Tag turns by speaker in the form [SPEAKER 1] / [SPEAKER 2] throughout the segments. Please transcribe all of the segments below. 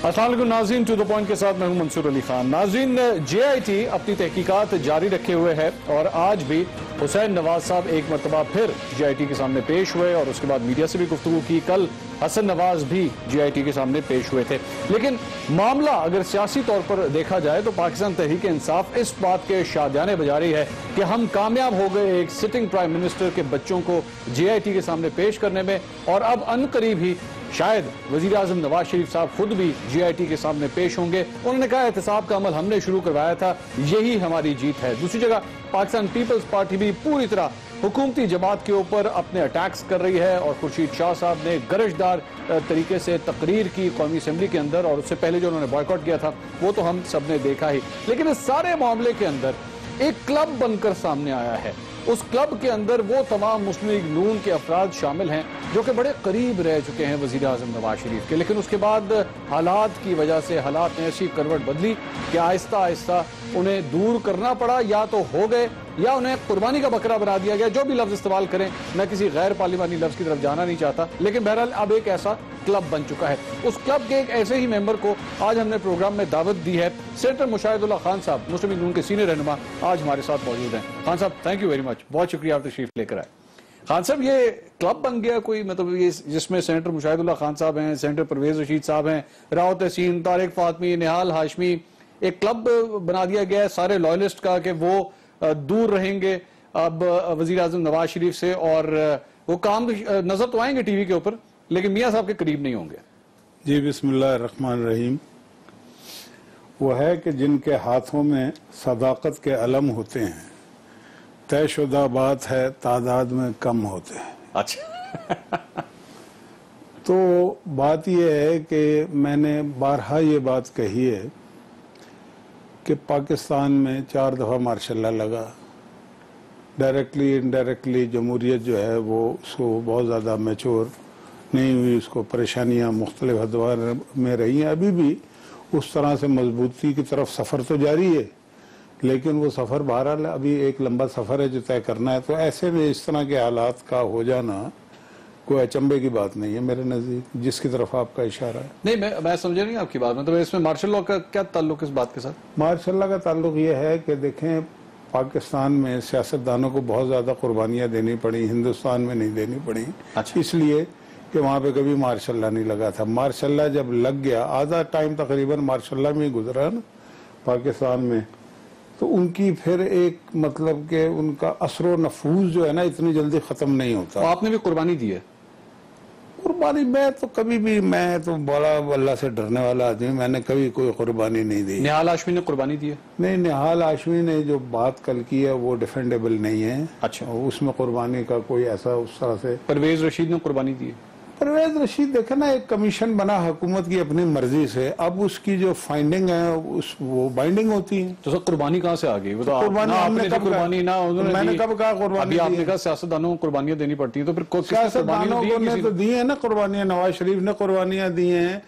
[SPEAKER 1] السلام علیکم ناظرین، ٹو دا پوائنٹ کے ساتھ میں ہوں منصور علی خان۔ ناظرین، جے آئی ٹی اپنی تحقیقات جاری رکھے ہوئے ہے اور آج بھی حسین نواز صاحب ایک مرتبہ پھر جے آئی ٹی کے سامنے پیش ہوئے اور اس کے بعد میڈیا سے بھی گفتگو کی۔ کل حسن نواز بھی جے آئی ٹی کے سامنے پیش ہوئے تھے، لیکن معاملہ اگر سیاسی طور پر دیکھا جائے تو پاکستان تحریک انصاف اس بات کے شادیانے بجا رہی ہے کہ ہم کامیاب ہو گئے ایک سٹنگ پرائم منسٹر کے بچوں کو جے آئی ٹی کے سامنے پیش کرنے میں، اور اب ان قریب ہی شاید وزیر اعظم نواز شریف صاحب خود بھی جے آئی ٹی کے سامنے پیش ہوں گے۔ انہوں نے کہا احتساب کا عمل ہم نے شروع کروایا تھا، یہی ہماری جیت ہے۔ دوسری جگہ پاکستان پیپلز پارٹی بھی پوری طرح حکومتی جماعت کے اوپر اپنے اٹیکس کر رہی ہے، اور خورشید شاہ صاحب نے گرجدار طریقے سے تقریر کی قومی اسمبلی کے اندر، اور اس سے پہلے جو انہوں نے بائیکاٹ کیا تھا وہ تو ہم سب نے دیکھا ہی۔ لیکن اس سارے معاملے کے اندر ایک کلب بن کر سامنے آیا ہے۔ اس کلب کے اندر وہ تمام مسلم لیگ نون کے افراد شامل ہیں جو کہ بڑے قریب رہ چکے ہیں وزیر اعظم نواز شریف کے، لیکن اس کے بعد حالات کی وجہ سے حالات نے ایسی کروٹ بدلی کہ آہستہ آہستہ انہیں دور کرنا پڑا، یا تو ہو گئے یا انہیں قربانی کا بکرا بنا دیا گیا۔ جو بھی لفظ استعمال کریں، میں کسی غیر پارلیمانی لفظ کی طرف جانا نہیں چاہتا، لیکن بہرحال اب ایک ایسا کلب بن چکا ہے۔ اس کلب کے ایک ایسے ہی ممبر کو آج ہم نے پروگرام میں دعوت دی ہے۔ سینیٹر مشاہد اللہ خان صاحب، مسلم لیگ نون کے سینئر رہنما، آج ہمارے ساتھ موجود ہیں۔ خان صاحب، تھینک یو ویری مچ، بہت شکریہ آپ تشریف لے کر آئے۔ خان صاحب، یہ کلب بن گیا کوئی، مطلب یہ جس میں سینیٹر مشاہد اللہ خان صاحب ہیں، سینیٹر پرویز رشید صاحب ہیں، راؤ تحسین، طارق فاطمی، نہال ہاشمی، ایک کلب بنا دیا گیا ہے سارے لائلسٹ کا کہ وہ دور رہیں گے اب وزیر اعظم نواز شریف سے، اور وہ کام نظر تو آئیں گے ٹی وی کے اوپر لیکن میاں صاحب کے قریب نہیں ہوں گے۔
[SPEAKER 2] جی، بسم اللہ الرحمن الرحیم۔ وہ ہے کہ جن کے ہاتھوں میں صداقت کے علم ہوتے ہیں، طے شدہ بات ہے تعداد میں کم ہوتے ہیں۔
[SPEAKER 1] اچھا،
[SPEAKER 2] تو بات یہ ہے کہ میں نے بارہا یہ بات کہی ہے کہ پاکستان میں 4 دفعہ مارشل لا لگا، ڈائریکٹلی انڈائریکٹلی جمہوریت جو ہے وہ اس کو بہت زیادہ میچور نہیں ہوئی، اس کو پریشانیاں مختلف ادوار میں رہی ہیں، ابھی بھی اس طرح سے مضبوطی کی طرف سفر تو جاری ہے، لیکن وہ سفر بہرحال ابھی ایک لمبا سفر ہے جو طے کرنا ہے۔ تو ایسے میں اس طرح کے حالات کا ہو جانا کوئی اچنبے کی بات نہیں ہے میرے نزدیک، جس کی طرف آپ کا اشارہ ہے۔
[SPEAKER 1] نہیں، میں سمجھا نہیں آپ کی بات، مطلب اس میں مارشل لا کا کیا تعلق اس بات کے ساتھ؟
[SPEAKER 2] مارشل لا کا تعلق یہ ہے کہ دیکھیں، پاکستان میں سیاستدانوں کو بہت زیادہ قربانیاں دینی پڑی، ہندوستان میں نہیں دینی پڑی، اس لیے کہ وہاں پہ کبھی مارشل لا نہیں لگا تھا۔ مارشل لا جب لگ گیا، آدھا ٹائم تقریباً مارشل لا میں ہی گزرا نا پاکستان میں، تو ان کی پھر ایک مطلب کہ ان کا اثر و نفوذ جو ہے نا اتنی جلدی ختم نہیں ہوتا۔
[SPEAKER 1] آپ نے بھی قربانی دی ہے؟
[SPEAKER 2] قربانی میں تو کبھی بھی، میں تو بڑا اللہ سے ڈرنے والا آدمی، میں نے کبھی کوئی قربانی نہیں دی۔
[SPEAKER 1] نہال ہاشمی نے قربانی دی ہے؟
[SPEAKER 2] نہیں، نہال ہاشمی نے جو بات کل کی ہے وہ ڈیفینڈیبل نہیں ہے۔
[SPEAKER 1] اچھا،
[SPEAKER 2] اس میں قربانی کا کوئی ایسا اس طرح سے۔
[SPEAKER 1] پرویز رشید نے قربانی دی ہے؟
[SPEAKER 2] پرویز رشید دیکھیں نا، ایک کمیشن بنا حکومت کی اپنی مرضی سے، اب اس کی جو فائنڈنگ ہے وہ بائنڈنگ ہوتی ہے۔
[SPEAKER 1] تو سر قربانی کہاں سے آ گئی؟
[SPEAKER 2] قربانی میں نے کب کہا قربانی؟
[SPEAKER 1] ابھی آپ نے کہا سیاستدانوں کو قربانیاں دینی پڑتی ہیں، تو پھر
[SPEAKER 2] سیاستدانوں نے تو دی ہیں نا قربانیاں، نواز شریف نے قربانیاں دی ہیں،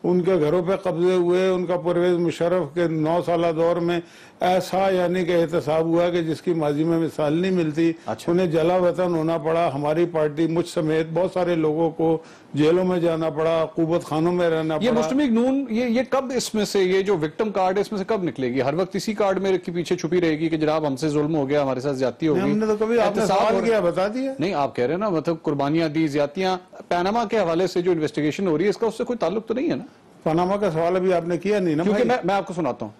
[SPEAKER 2] ان کے گھروں پہ قبضے ہوئے، ان کا پرویز مشرف کے 9 سالہ دور میں ایسا یعنی کہ احتساب ہوا کہ جس کی ماضی میں مثال نہیں ملتی۔ انہیں جلا وطن ہونا پڑا، ہماری پارٹی مجھ سمیت بہت سارے لوگوں کو جیلوں میں جانا پڑا، عقوبت خانوں میں رہنا پڑا۔
[SPEAKER 1] یہ مسلم لیگ نون یہ کب اس میں سے، یہ جو وکٹم کارڈ ہے اس میں سے کب نکلے گی؟ ہر وقت اسی کارڈ میں کے پیچھے چھپی رہے گی کہ جناب ہم سے ظلم ہو گیا، ہمارے ساتھ زیادتی ہو گئی؟
[SPEAKER 2] ہم نے تو کبھی آپ نے سوال کیا بتا دیا؟
[SPEAKER 1] نہیں، آپ کہہ رہے ہیں نا مطلب قربانیاں دی، زیادتیاں، پیناما کے حوالے سے جو انویسٹیگیشن ہو رہی ہے اس کا اس سے کوئی تعلق تو نہیں ہے نا؟
[SPEAKER 2] پاناما کا سوال ابھی آپ نے کیا نہیں نا؟
[SPEAKER 1] کیونکہ میں آپ کو سناتا ہوں،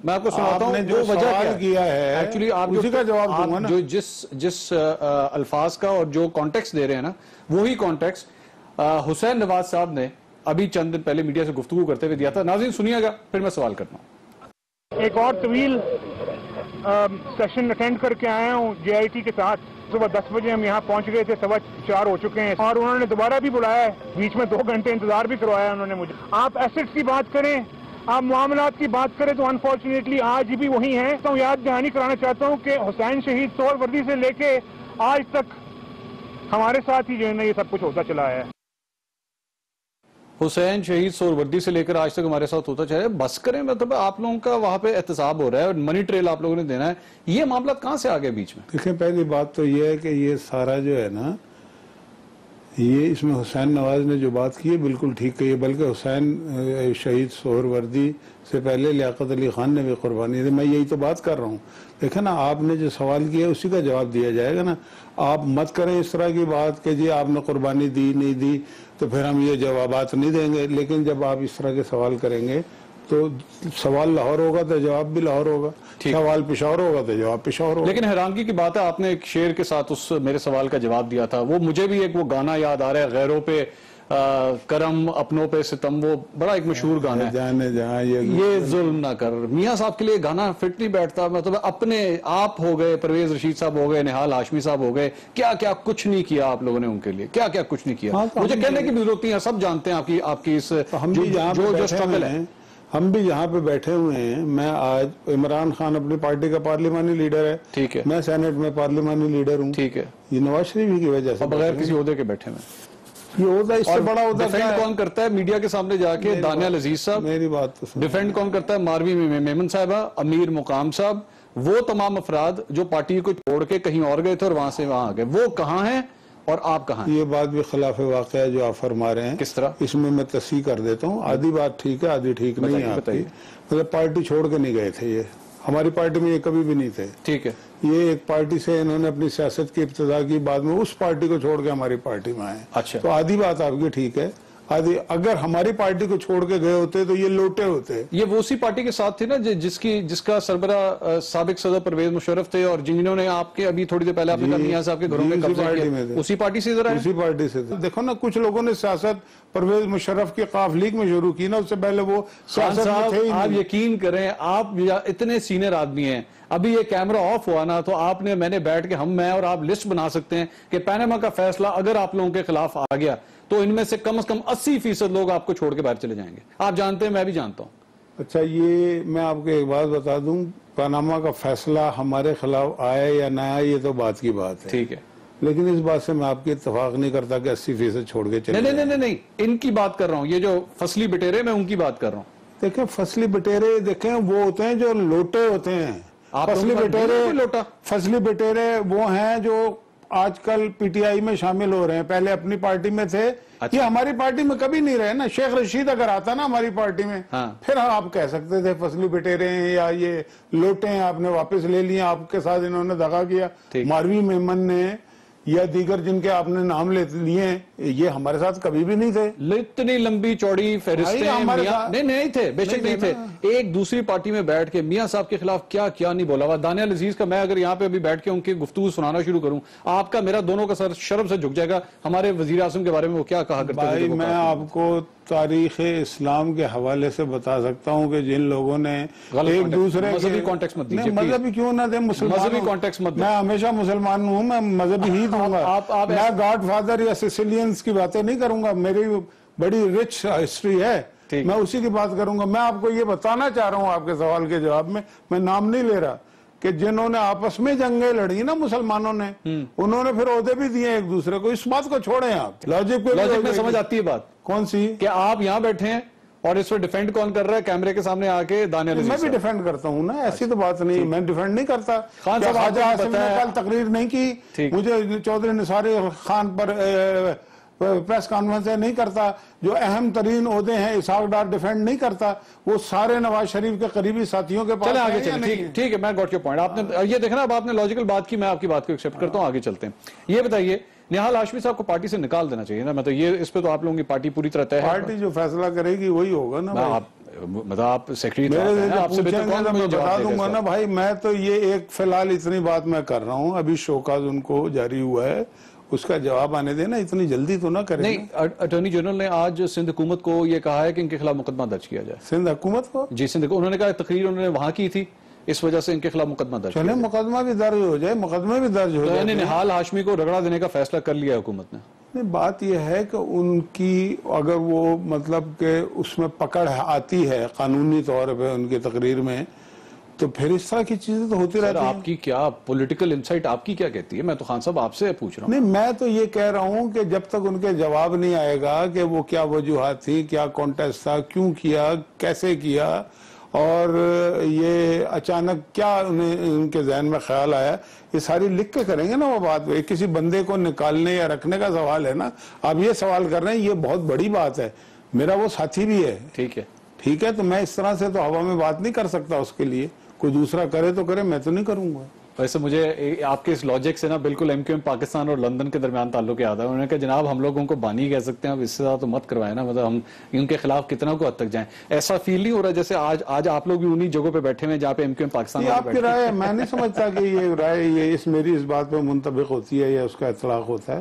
[SPEAKER 2] جو سوال کیا ہے
[SPEAKER 1] ایکچولی آپ
[SPEAKER 2] اسی کا جواب دوں گا نا۔
[SPEAKER 1] جو جس الفاظ کا اور جو کانٹیکس دے رہے ہیں نا، وہی کانٹیکس حسین نواز صاحب نے ابھی چند دن پہلے میڈیا سے گفتگو کرتے ہوئے دیا تھا۔ ناظرین سنیے گا، پھر میں سوال کرتا ہوں۔
[SPEAKER 3] ایک اور طویل سیشن اٹینڈ کر کے آیا ہوں جے آئی ٹی کے ساتھ۔ صبح 10 بجے ہم یہاں پہنچ گئے تھے، 4:15 ہو چکے ہیں، اور انہوں نے دوبارہ بھی بلایا ہے، بیچ میں 2 گھنٹے انتظار بھی کروایا انہوں نے مجھے۔ آپ ایسٹس کی بات کریں، آپ معاملات کی بات کریں تو انفارچونیٹلی آج بھی وہی ہیں۔ تو یاد دہانی کرانا چاہتا ہوں کہ حسین شہید سور وردی سے لے کے آج تک ہمارے ساتھ ہی جو ہے نا یہ سب کچھ ہوتا چلا ہے۔
[SPEAKER 1] حسین شہید سور وردی سے لے کر آج تک ہمارے ساتھ ہوتا چاہے، بس کریں، مطلب آپ لوگوں کا وہاں پہ احتساب ہو رہا ہے اور منی ٹریل آپ لوگوں نے دینا ہے، یہ معاملات کہاں سے آ گئے بیچ میں؟
[SPEAKER 2] دیکھیں، پہلی بات تو یہ ہے کہ یہ سارا جو ہے نا، یہ اس میں حسین نواز نے جو بات کی ہے بالکل ٹھیک کہی ہے، بلکہ حسین شہید سہروردی سے پہلے لیاقت علی خان نے بھی قربانی دی. میں یہی تو بات کر رہا ہوں. دیکھیں نا، آپ نے جو سوال کیا ہے اسی کا جواب دیا جائے گا نا. آپ مت کریں اس طرح کی بات کہ جی آپ نے قربانی دی نہیں دی تو پھر ہم یہ جوابات نہیں دیں گے. لیکن جب آپ اس طرح کے سوال کریں گے تو سوال لاہور ہوگا تو جواب بھی لاہور ہوگا، سوال پشاور ہوگا تو جواب پشاور ہوگا.
[SPEAKER 1] لیکن حیرانگی کی بات ہے، آپ نے ایک شعر کے ساتھ اس میرے سوال کا جواب دیا تھا. وہ مجھے بھی ایک وہ گانا یاد آ رہا ہے، غیروں پہ کرم اپنوں پہ ستم، وہ بڑا ایک مشہور گانا ہے،
[SPEAKER 2] جانے جہاں
[SPEAKER 1] یہ ظلم نہ کر. میاں صاحب کے لیے گانا فٹ نہیں بیٹھتا. مطلب اپنے آپ ہو گئے، پرویز رشید صاحب ہو گئے، نہال ہاشمی صاحب ہو گئے، کیا کیا کچھ نہیں کیا آپ لوگوں نے ان کے لیے، کیا کیا کچھ نہیں کیا. مجھے کہنے کی بھی ضرورت نہیں ہے، سب جانتے ہیں آپ کی اس جو اسٹرگل ہے.
[SPEAKER 2] ہم بھی یہاں پہ بیٹھے ہوئے ہیں. میں آج عمران خان اپنی پارٹی کا پارلیمانی لیڈر ہے،
[SPEAKER 1] ٹھیک ہے،
[SPEAKER 2] میں سینٹ میں پارلیمانی لیڈر ہوں،
[SPEAKER 1] ٹھیک ہے.
[SPEAKER 2] یہ نواز شریف کی وجہ سے
[SPEAKER 1] بغیر کسی عہدے کے بیٹھے ہیں.
[SPEAKER 2] یہ عہدہ اس سے بڑا عہدہ
[SPEAKER 1] ڈیفینڈ کون کرتا ہے میڈیا کے سامنے جا کے؟ دانیال عزیز صاحب.
[SPEAKER 2] میری بات تو سن.
[SPEAKER 1] ڈیفینڈ کون کرتا ہے؟ ماروی میمن صاحبہ، امیر مقام صاحب، وہ تمام افراد جو پارٹی کو چھوڑ کے کہیں اور گئے تھے اور وہاں سے وہاں آ گئے. وہ کہاں ہیں اور آپ کہاں ہیں؟
[SPEAKER 2] یہ بات بھی خلاف واقع ہے جو آپ فرما رہے ہیں.
[SPEAKER 1] کس طرح؟
[SPEAKER 2] اس میں تصحیح کر دیتا ہوں. آدھی بات ٹھیک ہے، آدھی ٹھیک نہیں ہے. آپ کی مطلب پارٹی چھوڑ کے نہیں گئے تھے، یہ ہماری پارٹی میں یہ کبھی بھی نہیں تھے.
[SPEAKER 1] ٹھیک ہے.
[SPEAKER 2] یہ ایک پارٹی سے انہوں نے اپنی سیاست کی ابتدا کی، بعد میں اس پارٹی کو چھوڑ کے ہماری پارٹی میں آئے.
[SPEAKER 1] اچھا.
[SPEAKER 2] تو آدھی بات آپ کی ٹھیک ہے، آدھی اگر ہماری پارٹی کو چھوڑ کے گئے ہوتے تو یہ لوٹے ہوتے.
[SPEAKER 1] یہ وہ اسی پارٹی کے ساتھ تھے نا جس کا سربراہ سابق صدر پرویز مشرف تھے، اور جنہوں نے آپ کے ابھی تھوڑی دیر پہلے آپ نے کہا میاں صاحب کے گھروں میں قبضہ کیا، اسی پارٹی سے ادھر آئے؟
[SPEAKER 2] اسی پارٹی سے. دیکھو نا، کچھ لوگوں نے سیاست پرویز مشرف کی قاف لیگ میں شروع کی نا، اس سے پہلے وہ سیاست میں تھے ہی نہیں.
[SPEAKER 1] آپ یقین کریں، آپ اتنے سینئر آدمی ہیں، ابھی یہ کیمرہ آف ہوا نا تو آپ نے میں نے بیٹھ کے میں اور آپ لسٹ بنا سکتے ہیں کہ پیناما کا فیصلہ اگر آپ لوگوں کے خلاف آ گیا تو ان میں سے کم از کم 80% لوگ آپ کو چھوڑ کے باہر چلے جائیں گے. آپ جانتے ہیں، میں بھی جانتا ہوں.
[SPEAKER 2] اچھا، یہ میں آپ کو ایک بات بتا دوں، پاناما کا فیصلہ ہمارے خلاف آئے یا نہ آئے یہ تو بات کی بات ہے،
[SPEAKER 1] ٹھیک ہے،
[SPEAKER 2] لیکن اس بات سے میں آپ کی اتفاق نہیں کرتا کہ 80% چھوڑ کے چلے.
[SPEAKER 1] نہیں، ان کی بات کر رہا ہوں، یہ جو فصلی بٹیرے میں ان کی بات کر رہا ہوں.
[SPEAKER 2] دیکھیں فصلی بٹیرے، دیکھیں وہ ہوتے ہیں جو لوٹے ہوتے ہیں. فصلی بٹیرے وہ ہیں جو آج کل پی ٹی آئی میں شامل ہو رہے ہیں، پہلے اپنی پارٹی میں تھے. یہ ہماری پارٹی میں کبھی نہیں رہے نا. شیخ رشید اگر آتا نا ہماری پارٹی میں پھر آپ کہہ سکتے تھے فصلی بٹیرے ہیں یا یہ لوٹے ہیں، آپ نے واپس لے لیے، آپ کے ساتھ انہوں نے دغا کیا. ماروی میمن نے یا دیگر جن کے آپ نے نام لیے ہیں، یہ ہمارے ساتھ کبھی بھی نہیں تھے.
[SPEAKER 1] اتنی لمبی چوڑی فہرستیں نہیں تھے، بے شک نہیں تھے. ایک دوسری پارٹی میں بیٹھ کے میاں صاحب کے خلاف کیا کیا نہیں بولا ہوا. دانیال عزیز کا میں اگر یہاں پہ ابھی بیٹھ کے ان کی گفتگو سنانا شروع کروں، آپ کا میرا دونوں کا سر شرم سے جھک جائے گا. ہمارے وزیر اعظم کے بارے میں وہ کیا کہا کرتے
[SPEAKER 2] تھے. میں آپ کو تاریخ اسلام کے حوالے سے بتا سکتا ہوں کہ جن لوگوں نے ایک دوسرے
[SPEAKER 1] مذہبی کانٹیکس مت دیجیے،
[SPEAKER 2] مذہبی کیوں نہ دے،
[SPEAKER 1] مذہبی کانٹیکس مت.
[SPEAKER 2] میں ہمیشہ مسلمان ہوں، میں مذہبی ہی دوں گا. میں گاڈ فادر یا سسیلینز کی باتیں نہیں کروں گا، میری بڑی رچ ہسٹری ہے، میں اسی کی بات کروں گا. میں آپ کو یہ بتانا چاہ رہا ہوں آپ کے سوال کے جواب میں نام نہیں لے رہا کہ جنہوں نے آپس میں جنگیں لڑی نا مسلمانوں نے، انہوں نے پھر عہدے بھی دیے ایک دوسرے کو. اس بات کو چھوڑیں آپ. لاجک
[SPEAKER 1] میں سمجھ آتی ہے بات کون سی کہ آپ یہاں بیٹھے ہیں اور اس پر ڈیفینڈ کون کر رہا ہے کیمرے کے سامنے آ کے؟ دانیال عزیز.
[SPEAKER 2] میں بھی ڈیفینڈ کرتا ہوں نا، ایسی تو بات نہیں، میں ڈیفینڈ نہیں کرتا. خان صاحب خواجہ عاصم نے کل تقریر نہیں کی، مجھے چودھری نثار خان پر پریس کانفرنس نہیں کرتا. جو اہم ترین عہدے ہیں اسحاق ڈار ڈیفینڈ نہیں کرتا، وہ سارے نواز شریف کے قریبی ساتھیوں کے پاس.
[SPEAKER 1] چلیں آگے چلیں، ٹھیک ہے، میں گوٹ یور پوائنٹ. آپ نے یہ دیکھنا، اب آپ نے لاجیکل بات کی، میں آپ کی بات کو ایکسپٹ کرتا ہوں. آگے چلتے ہیں. یہ بتائیے، نہال ہاشمی صاحب کو پارٹی سے نکال دینا چاہیے نا؟ مطلب یہ اس پہ تو آپ لوگوں کی پارٹی پوری طرح طے ہے.
[SPEAKER 2] پارٹی جو فیصلہ کرے گی وہی ہوگا نا.
[SPEAKER 1] مطلب آپ سیکریٹری
[SPEAKER 2] میں بتا دوں گا نا بھائی. میں تو یہ ایک فی الحال اتنی بات میں کر رہا ہوں، ابھی شوکاز ان کو جاری ہوا ہے، اس کا جواب آنے دینا، اتنی جلدی تو نہ کریں.
[SPEAKER 1] نہیں، اٹارنی جنرل نے آج سندھ حکومت کو یہ کہا ہے کہ ان کے خلاف مقدمہ درج کیا جائے.
[SPEAKER 2] سندھ حکومت کو؟
[SPEAKER 1] جی، سندھ کو. انہوں نے کہا تقریر انہوں نے وہاں کی تھی، اس وجہ سے ان کے خلاف مقدمہ درج.
[SPEAKER 2] چلیں مقدمہ بھی درج ہو جائے، مقدمے بھی درج ہو جائے.
[SPEAKER 1] نہال ہاشمی کو رگڑا دینے کا فیصلہ کر لیا حکومت نے.
[SPEAKER 2] بات یہ ہے کہ ان کی اگر وہ مطلب کہ اس میں پکڑ آتی ہے قانونی طور پہ ان کی تقریر میں، تو پھر اس طرح کی چیزیں تو ہوتی رہتی ہیں.
[SPEAKER 1] آپ کی کیا پولیٹیکل انسائٹ آپ کی کیا کہتی ہے؟ میں تو خان صاحب آپ سے پوچھ رہا ہوں.
[SPEAKER 2] نہیں، میں تو یہ کہہ رہا ہوں کہ جب تک ان کے جواب نہیں آئے گا کہ وہ کیا وجوہات تھی، کیا کانٹیسٹ تھا، کیوں کیا، کیسے کیا، اور یہ اچانک کیا ان کے ذہن میں خیال آیا، یہ ساری لکھ کے کریں گے نا وہ بات. کسی بندے کو نکالنے یا رکھنے کا سوال ہے نا. آپ یہ سوال کر رہے ہیں، یہ بہت بڑی بات ہے. میرا وہ ساتھی بھی ہے، ٹھیک ہے، تو میں اس طرح سے تو ہوا میں بات نہیں کر سکتا. اس کے لیے کوئی دوسرا کرے تو کرے، میں تو نہیں کروں گا.
[SPEAKER 1] ویسے مجھے آپ کے اس لاجک سے نا بالکل ایم کیو ایم پاکستان اور لندن کے درمیان تعلق یاد ہے. انہوں نے کہا جناب ہم لوگوں کو بانی کہہ سکتے ہیں، اب اس سے زیادہ تو مت کروائیں نا، مطلب ہم ان کے خلاف کتنا کو حد تک جائیں. ایسا فیل نہیں ہو رہا جیسے آج آپ لوگ بھی انہی جگہوں پہ بیٹھے ہیں جہاں پہ ایم کیو ایم پاکستان.
[SPEAKER 2] آپ کی رائے میں نہیں سمجھتا کہ یہ رائے یہ میری اس بات پہ منطبق ہوتی ہے یا اس کا اطلاق ہوتا ہے.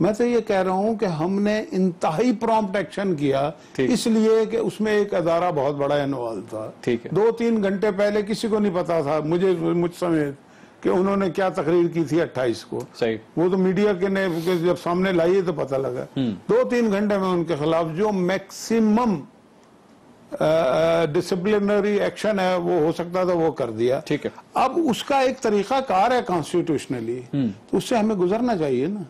[SPEAKER 2] میں تو یہ کہہ رہا ہوں کہ ہم نے انتہائی پرومپٹ ایکشن کیا، اس لیے کہ اس میں ایک ادارہ بہت بڑا انوالو تھا. 2-3 گھنٹے پہلے کسی کو نہیں پتا تھا، مجھ سمیت، کہ انہوں نے کیا تقریر کی تھی 28 کو. وہ تو میڈیا کے نے جب سامنے لائیے تو پتہ لگا. 2-3 گھنٹے میں ان کے خلاف جو میکسیمم ڈسپلنری ایکشن ہے وہ ہو سکتا تھا وہ کر دیا. اب اس کا ایک طریقہ کار ہے کانسٹیٹیوشنلی، تو اس سے ہمیں گزرنا چاہیے نا.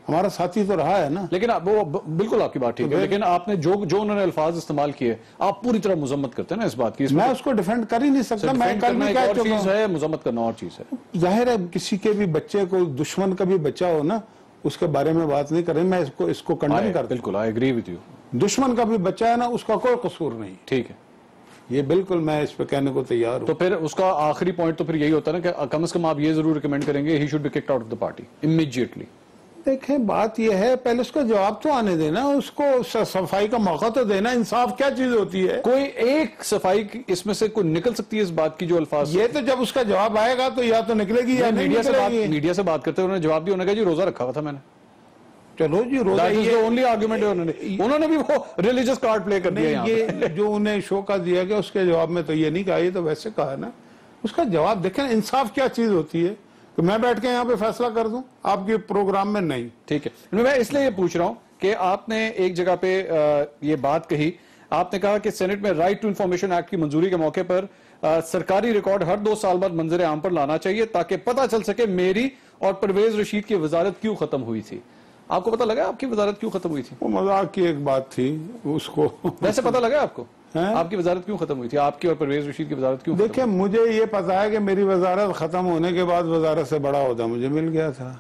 [SPEAKER 2] ہمارا ساتھی تو رہا ہے نا.
[SPEAKER 1] لیکن وہ بالکل آپ کی بات ٹھیک ہے، لیکن آپ نے جو انہوں نے الفاظ استعمال کیے آپ پوری طرح مذمت کرتے ہیں نا اس بات کی.
[SPEAKER 2] میں اس کو ڈیفینڈ کر ہی نہیں سکتا. میں کل بھی کہہ چکا ہوں،
[SPEAKER 1] مذمت کرنا اور چیز ہے.
[SPEAKER 2] ظاہر ہے کسی کے بھی بچے کو، دشمن کا بھی بچہ ہو نا، اس کے بارے میں بات نہیں کریں. میں اس کو کنڈیم کرتا ہوں.
[SPEAKER 1] بالکل آئی ایگری وتھ یو.
[SPEAKER 2] دشمن کا بھی بچہ ہے نا، اس کا کوئی قصور نہیں.
[SPEAKER 1] ٹھیک ہے،
[SPEAKER 2] یہ بالکل میں اس پہ کہنے کو تیار ہوں.
[SPEAKER 1] تو پھر اس کا آخری پوائنٹ تو پھر یہی ہوتا ہے نا کہ کم از کم آپ یہ ضرور ریکمینڈ کریں گے he should be kicked out of the party immediately.
[SPEAKER 2] دیکھیں بات یہ ہے، پہلے اس کا جواب تو آنے دینا، اس کو صفائی کا موقع تو دینا. انصاف کیا چیز ہوتی ہے؟
[SPEAKER 1] کوئی ایک صفائی اس میں سے کوئی نکل سکتی ہے اس بات کی جو الفاظ؟
[SPEAKER 2] یہ تو جب اس کا جواب آئے گا تو یا تو نکلے گی یا نہیں نکلے گی.
[SPEAKER 1] میڈیا سے بات کرتے انہوں نے جواب دیا، انہوں نے کہا جی روزہ رکھا ہوا تھا میں نے.
[SPEAKER 2] چلو جی روزہ،
[SPEAKER 1] اونلی آرگومنٹ انہوں نے بھی وہ ریلیجس کارڈ پلے کر دیا.
[SPEAKER 2] یہ جو انہیں شو کا دیا گیا اس کے جواب میں تو یہ نہیں کہا، یہ تو ویسے کہا نا. اس کا جواب دیکھیں انصاف کیا چیز ہوتی ہے. تو میں بیٹھ کے یہاں پہ فیصلہ کر دوں آپ کے پروگرام میں نہیں.
[SPEAKER 1] ٹھیک ہے، میں اس لیے یہ پوچھ رہا ہوں کہ آپ نے ایک جگہ پہ یہ بات کہی، آپ نے کہا کہ سینٹ میں رائٹ ٹو انفارمیشن ایکٹ کی منظوری کے موقع پر سرکاری ریکارڈ ہر 2 سال بعد منظر عام پر لانا چاہیے تاکہ پتہ چل سکے میری اور پرویز رشید کی وزارت کیوں ختم ہوئی تھی. آپ کو پتہ لگا آپ کی وزارت کیوں ختم ہوئی تھی؟
[SPEAKER 2] وہ مذاق کی ایک بات تھی، اس کو
[SPEAKER 1] ویسے پتہ لگا آپ کو آپ کی وزارت کیوں ختم ہوئی تھی؟ آپ کی اور پرویز رشید کی وزارت کیوں؟
[SPEAKER 2] دیکھیں مجھے یہ پتا ہے کہ میری وزارت ختم ہونے کے بعد وزارت سے بڑا عہدہ مجھے مل گیا تھا.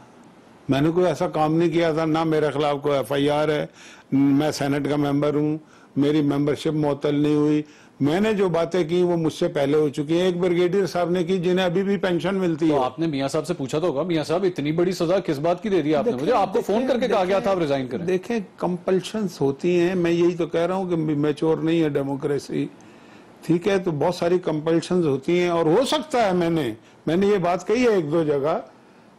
[SPEAKER 2] میں نے کوئی ایسا کام نہیں کیا تھا، نہ میرے خلاف کوئی FIR ہے. میں سینٹ کا ممبر ہوں، میری ممبرشپ معطل نہیں ہوئی. میں نے جو باتیں کی وہ مجھ سے پہلے ہو چکی ہیں. ایک بریگیڈیئر صاحب نے کی جنہیں ابھی بھی پینشن ملتی ہے.
[SPEAKER 1] تو آپ نے میاں صاحب سے پوچھا تو ہوگا میاں صاحب اتنی بڑی سزا کس بات کی دے دی آپ نے مجھے؟ آپ کو فون کر کے کہا گیا تھا آپ ریزائن کریں.
[SPEAKER 2] دیکھیں کمپلشنز ہوتی ہیں، میں یہی تو کہہ رہا ہوں کہ میچور نہیں ہے ڈیموکریسی. ٹھیک ہے، تو بہت ساری کمپلشنز ہوتی ہیں اور ہو سکتا ہے میں نے یہ بات کہی ہے 1-2 جگہ.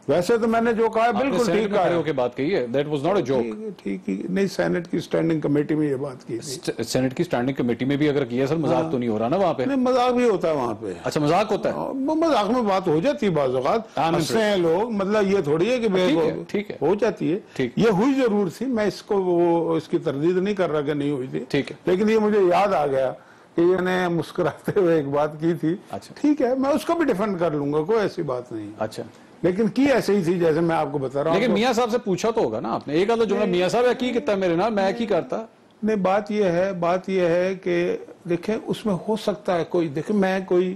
[SPEAKER 2] ویسے تو میں نے جو کہا بالکل ٹھیک ہے.
[SPEAKER 1] بات کہی ہے that was not a joke.
[SPEAKER 2] ٹھیک ہے، نہیں سینٹ کی اسٹینڈنگ کمیٹی میں یہ بات کی تھی.
[SPEAKER 1] سینٹ کی اسٹینڈنگ کمیٹی میں بھی اگر کیا سر مذاق تو نہیں ہو رہا نا وہاں پہ؟
[SPEAKER 2] نہیں مذاق بھی ہوتا ہے وہاں پہ.
[SPEAKER 1] اچھا مذاق ہوتا ہے؟
[SPEAKER 2] مذاق میں بات ہو جاتی ہے بعض اوقات، ہنستے ہیں لوگ، مطلب یہ تھوڑی ہے کہ ہو جاتی ہے. یہ ہوئی ضرور تھی، میں اس کی تردید نہیں کر رہا کہ نہیں ہوئی تھی، لیکن یہ مجھے یاد آ گیا کہ یہ نے مسکراتے ہوئے ایک بات کی تھی. ٹھیک ہے، میں اس کو بھی ڈیفینڈ کر لوں گا، کوئی ایسی بات نہیں.
[SPEAKER 1] اچھا،
[SPEAKER 2] لیکن کی ایسے ہی تھی جیسے میں آپ کو بتا رہا ہوں.
[SPEAKER 1] لیکن میاں صاحب سے پوچھا تو ہوگا نا آپ نے؟ ایک آدھا جملہ میاں صاحب کی کتنا میرے نام میں کی کرتا
[SPEAKER 2] نہیں. بات یہ ہے کہ دیکھیں اس میں ہو سکتا ہے کوئی، دیکھیں میں کوئی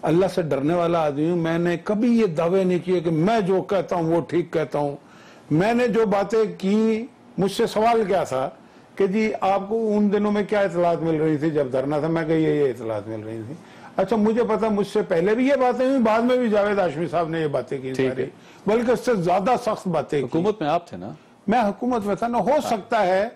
[SPEAKER 2] اللہ سے ڈرنے والا آدمی ہوں. میں نے کبھی یہ دعوے نہیں کیے کہ میں جو کہتا ہوں وہ ٹھیک کہتا ہوں. میں نے جو باتیں کی، مجھ سے سوال کیا تھا کہ جی آپ کو ان دنوں میں کیا اطلاعات مل رہی تھی جب دھرنا تھا؟ میں کہ یہ اطلاعات مل رہی تھی. اچھا مجھے پتا مجھ سے پہلے بھی یہ باتیں ہوئی، بعد میں بھی جاوید ہاشمی صاحب نے یہ باتیں کی ساری، بلکہ اس سے زیادہ سخت باتیں.
[SPEAKER 1] حکومت میں آپ تھے نا؟
[SPEAKER 2] میں حکومت میں تھا نا. ہو سکتا ہے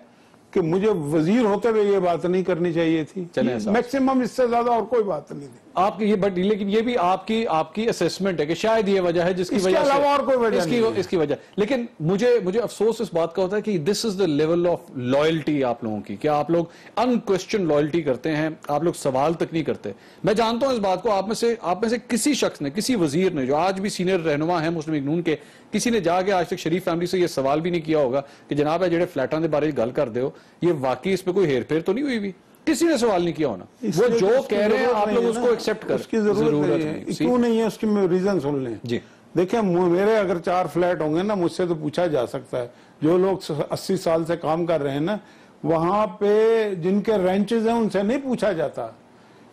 [SPEAKER 2] کہ مجھے وزیر ہوتے ہوئے یہ بات نہیں کرنی چاہیے تھی. میکسیمم اس سے زیادہ اور کوئی بات نہیں تھی
[SPEAKER 1] آپ کی. لیکن یہ بھی آپ کی اسیسمنٹ ہے کہ شاید یہ وجہ ہے جس کی وجہ
[SPEAKER 2] سے اور کوئی وجہ نہیں،
[SPEAKER 1] اس کی وجہ. لیکن مجھے افسوس اس بات کا ہوتا ہے کہ دس از دا لیول آف لائلٹی آپ لوگوں کی، کہ آپ لوگ انکویسچن لائلٹی کرتے ہیں، آپ لوگ سوال تک نہیں کرتے. میں جانتا ہوں اس بات کو، آپ میں سے کسی شخص نے، کسی وزیر نے جو آج بھی سینئر رہنما ہیں مسلم لیگ نون کے، کسی نے جا کے آج تک شریف فیملی سے یہ سوال بھی نہیں کیا ہوگا کہ جناب جڑے فلیٹاں دے بارے گل کر دیو، یہ واقعی اس پہ کوئی ہیر پھیر تو نہیں ہوئی بھی؟ کسی نے سوال نہیں کیا ہونا. وہ جو کہہ رہے ہیں آپ لوگ اس کو ایکسپٹ کریں.
[SPEAKER 2] اس کی ضرورت نہیں ہے. کیوں نہیں ہے اس کی ریزن سن لیں.
[SPEAKER 1] جی
[SPEAKER 2] دیکھیں میرے اگر 4 فلیٹ ہوں گے نا، مجھ سے تو پوچھا جا سکتا ہے. جو لوگ 80 سال سے کام کر رہے ہیں نا، وہاں پہ جن کے رینچز ہیں ان سے نہیں پوچھا جاتا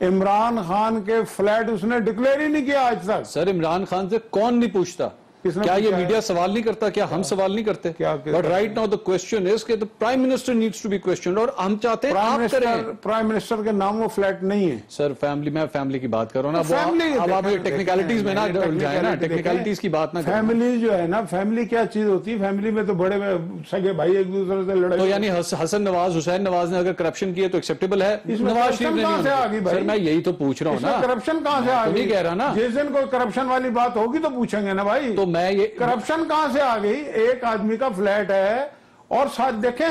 [SPEAKER 2] عمران خان کے فلیٹ اس نے ڈکلیئر ہی نہیں کیا آج تک.
[SPEAKER 1] سر عمران خان سے کون نہیں پوچھتا؟ کیا یہ میڈیا سوال نہیں کرتا؟ کیا ہم سوال نہیں کرتے؟ But right now the question is کہ the prime minister needs to be questioned, اور ہم چاہتے ہیں آپ کریں.
[SPEAKER 2] پرائم منسٹر کے نام وہ فلیٹ نہیں ہے
[SPEAKER 1] سر. میں فیملی کی بات کر رہا ہوں نا. اب آپ ٹیکنیکلٹیز میں نہ جائیں نا, ٹیکنیکلٹیز کی بات نہ کریں.
[SPEAKER 2] فیملی جو ہے نا, فیملی کیا چیز ہوتی ہے؟ فیملی میں تو بڑے سگے بھائی ایک دوسرے سے لڑائی.
[SPEAKER 1] تو یعنی حسن نواز, حسین نواز نے اگر کرپشن کیے تو ایکسیپٹیبل ہے؟
[SPEAKER 2] نواز شریف نے کہاں سے آ گئی بھائی؟
[SPEAKER 1] سر میں یہی تو پوچھ رہا ہوں نا,
[SPEAKER 2] کرپشن کہاں سے آ گئی؟
[SPEAKER 1] نہیں کہہ رہا نا.
[SPEAKER 2] جس دن کوئی کرپشن والی بات ہوگی تو پوچھیں گے نا بھائی.
[SPEAKER 1] تو میں یہ
[SPEAKER 2] کرپشن کہاں سے آ گئی؟ ایک آدمی کا فلیٹ ہے اور ساتھ دیکھیں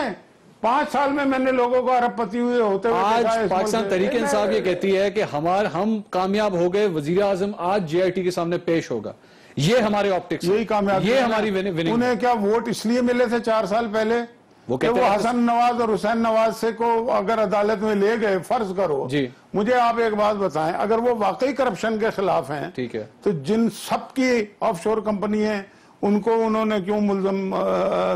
[SPEAKER 2] 5 سال میں نے لوگوں کو ارب پتی ہوئے ہوتے ہوئے.
[SPEAKER 1] آج پاکستان تحریک انصاف یہ کہتی ہے کہ ہم کامیاب ہو گئے, وزیر اعظم آج جے آئی ٹی کے سامنے پیش ہوگا. یہ ہمارے آپٹکس,
[SPEAKER 2] یہی کامیاب,
[SPEAKER 1] یہ ہماری وننگ.
[SPEAKER 2] انہیں کیا ووٹ اس لیے ملے تھے 4 سال پہلے کہ وہ حسن نواز اور حسین نواز سے کو اگر عدالت میں لے گئے, فرض کرو
[SPEAKER 1] جی,
[SPEAKER 2] مجھے آپ ایک بات بتائیں, اگر وہ واقعی کرپشن کے خلاف ہیں,
[SPEAKER 1] ٹھیک ہے,
[SPEAKER 2] تو جن سب کی آف شور کمپنی ہیں ان کو انہوں نے کیوں ملزم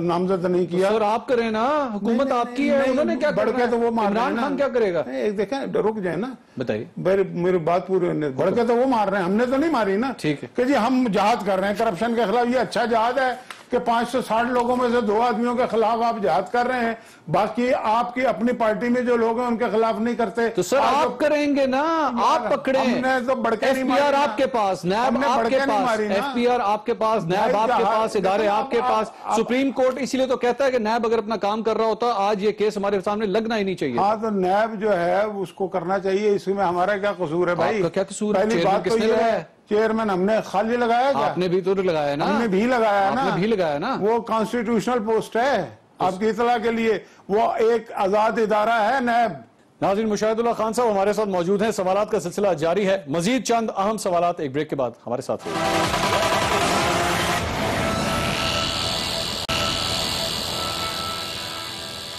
[SPEAKER 2] نامزد نہیں کیا؟
[SPEAKER 1] سر آپ کریں نا, حکومت آپ کی ہے, انہوں نے کیا
[SPEAKER 2] بڑھ کے تو وہ مار رہے ہیں.
[SPEAKER 1] عمران خان کیا کرے گا؟
[SPEAKER 2] دیکھیں رک جائیں نا,
[SPEAKER 1] بتائیے
[SPEAKER 2] میری بات پوری ہونے. بڑھ کے تو وہ مار رہے ہیں, ہم نے تو نہیں ماری نا.
[SPEAKER 1] ٹھیک ہے
[SPEAKER 2] کہ جی ہم جہاد کر رہے ہیں کرپشن کے خلاف. یہ اچھا جہاد ہے کہ 560 لوگوں میں سے 2 آدمیوں کے خلاف آپ جہاد کر رہے ہیں, باقی آپ کی اپنی پارٹی میں جو لوگ ہیں ان کے خلاف نہیں کرتے.
[SPEAKER 1] تو سر آپ کریں گے نا, آپ پکڑیں.
[SPEAKER 2] ہم نے تو بڑھ کے نہیں ماری.
[SPEAKER 1] ایف پی آر آپ کے پاس, نیب آپ کے پاس, ایف پی آر آپ کے پاس, نیب آپ کے پاس, ادارے آپ کے پاس, سپریم کورٹ اسی لیے تو کہتا ہے کہ نیب اگر اپنا کام کر رہا ہوتا آج یہ کیس ہمارے سامنے لگنا ہی نہیں چاہیے.
[SPEAKER 2] ہاں تو نیب جو ہے اس کو کرنا چاہیے, اس میں ہمارا کیا قصور ہے بھائی؟
[SPEAKER 1] کیا قصور ہے؟
[SPEAKER 2] پہلی بات تو یہ ہے چیئرمین ہم نے خالی لگایا کیا؟
[SPEAKER 1] آپ نے بھی تو لگایا نا.
[SPEAKER 2] ہم نے بھی لگایا نا.
[SPEAKER 1] آپ نے بھی لگایا نا.
[SPEAKER 2] وہ کانسٹیٹیوشنل پوسٹ ہے آپ کی اطلاع کے لیے, وہ ایک آزاد ادارہ ہے نیب.
[SPEAKER 1] ناظرین, مشاہد اللہ خان صاحب ہمارے ساتھ موجود ہیں. سوالات کا سلسلہ جاری ہے, مزید چند اہم سوالات ایک بریک کے بعد ہمارے ساتھ ہوئے.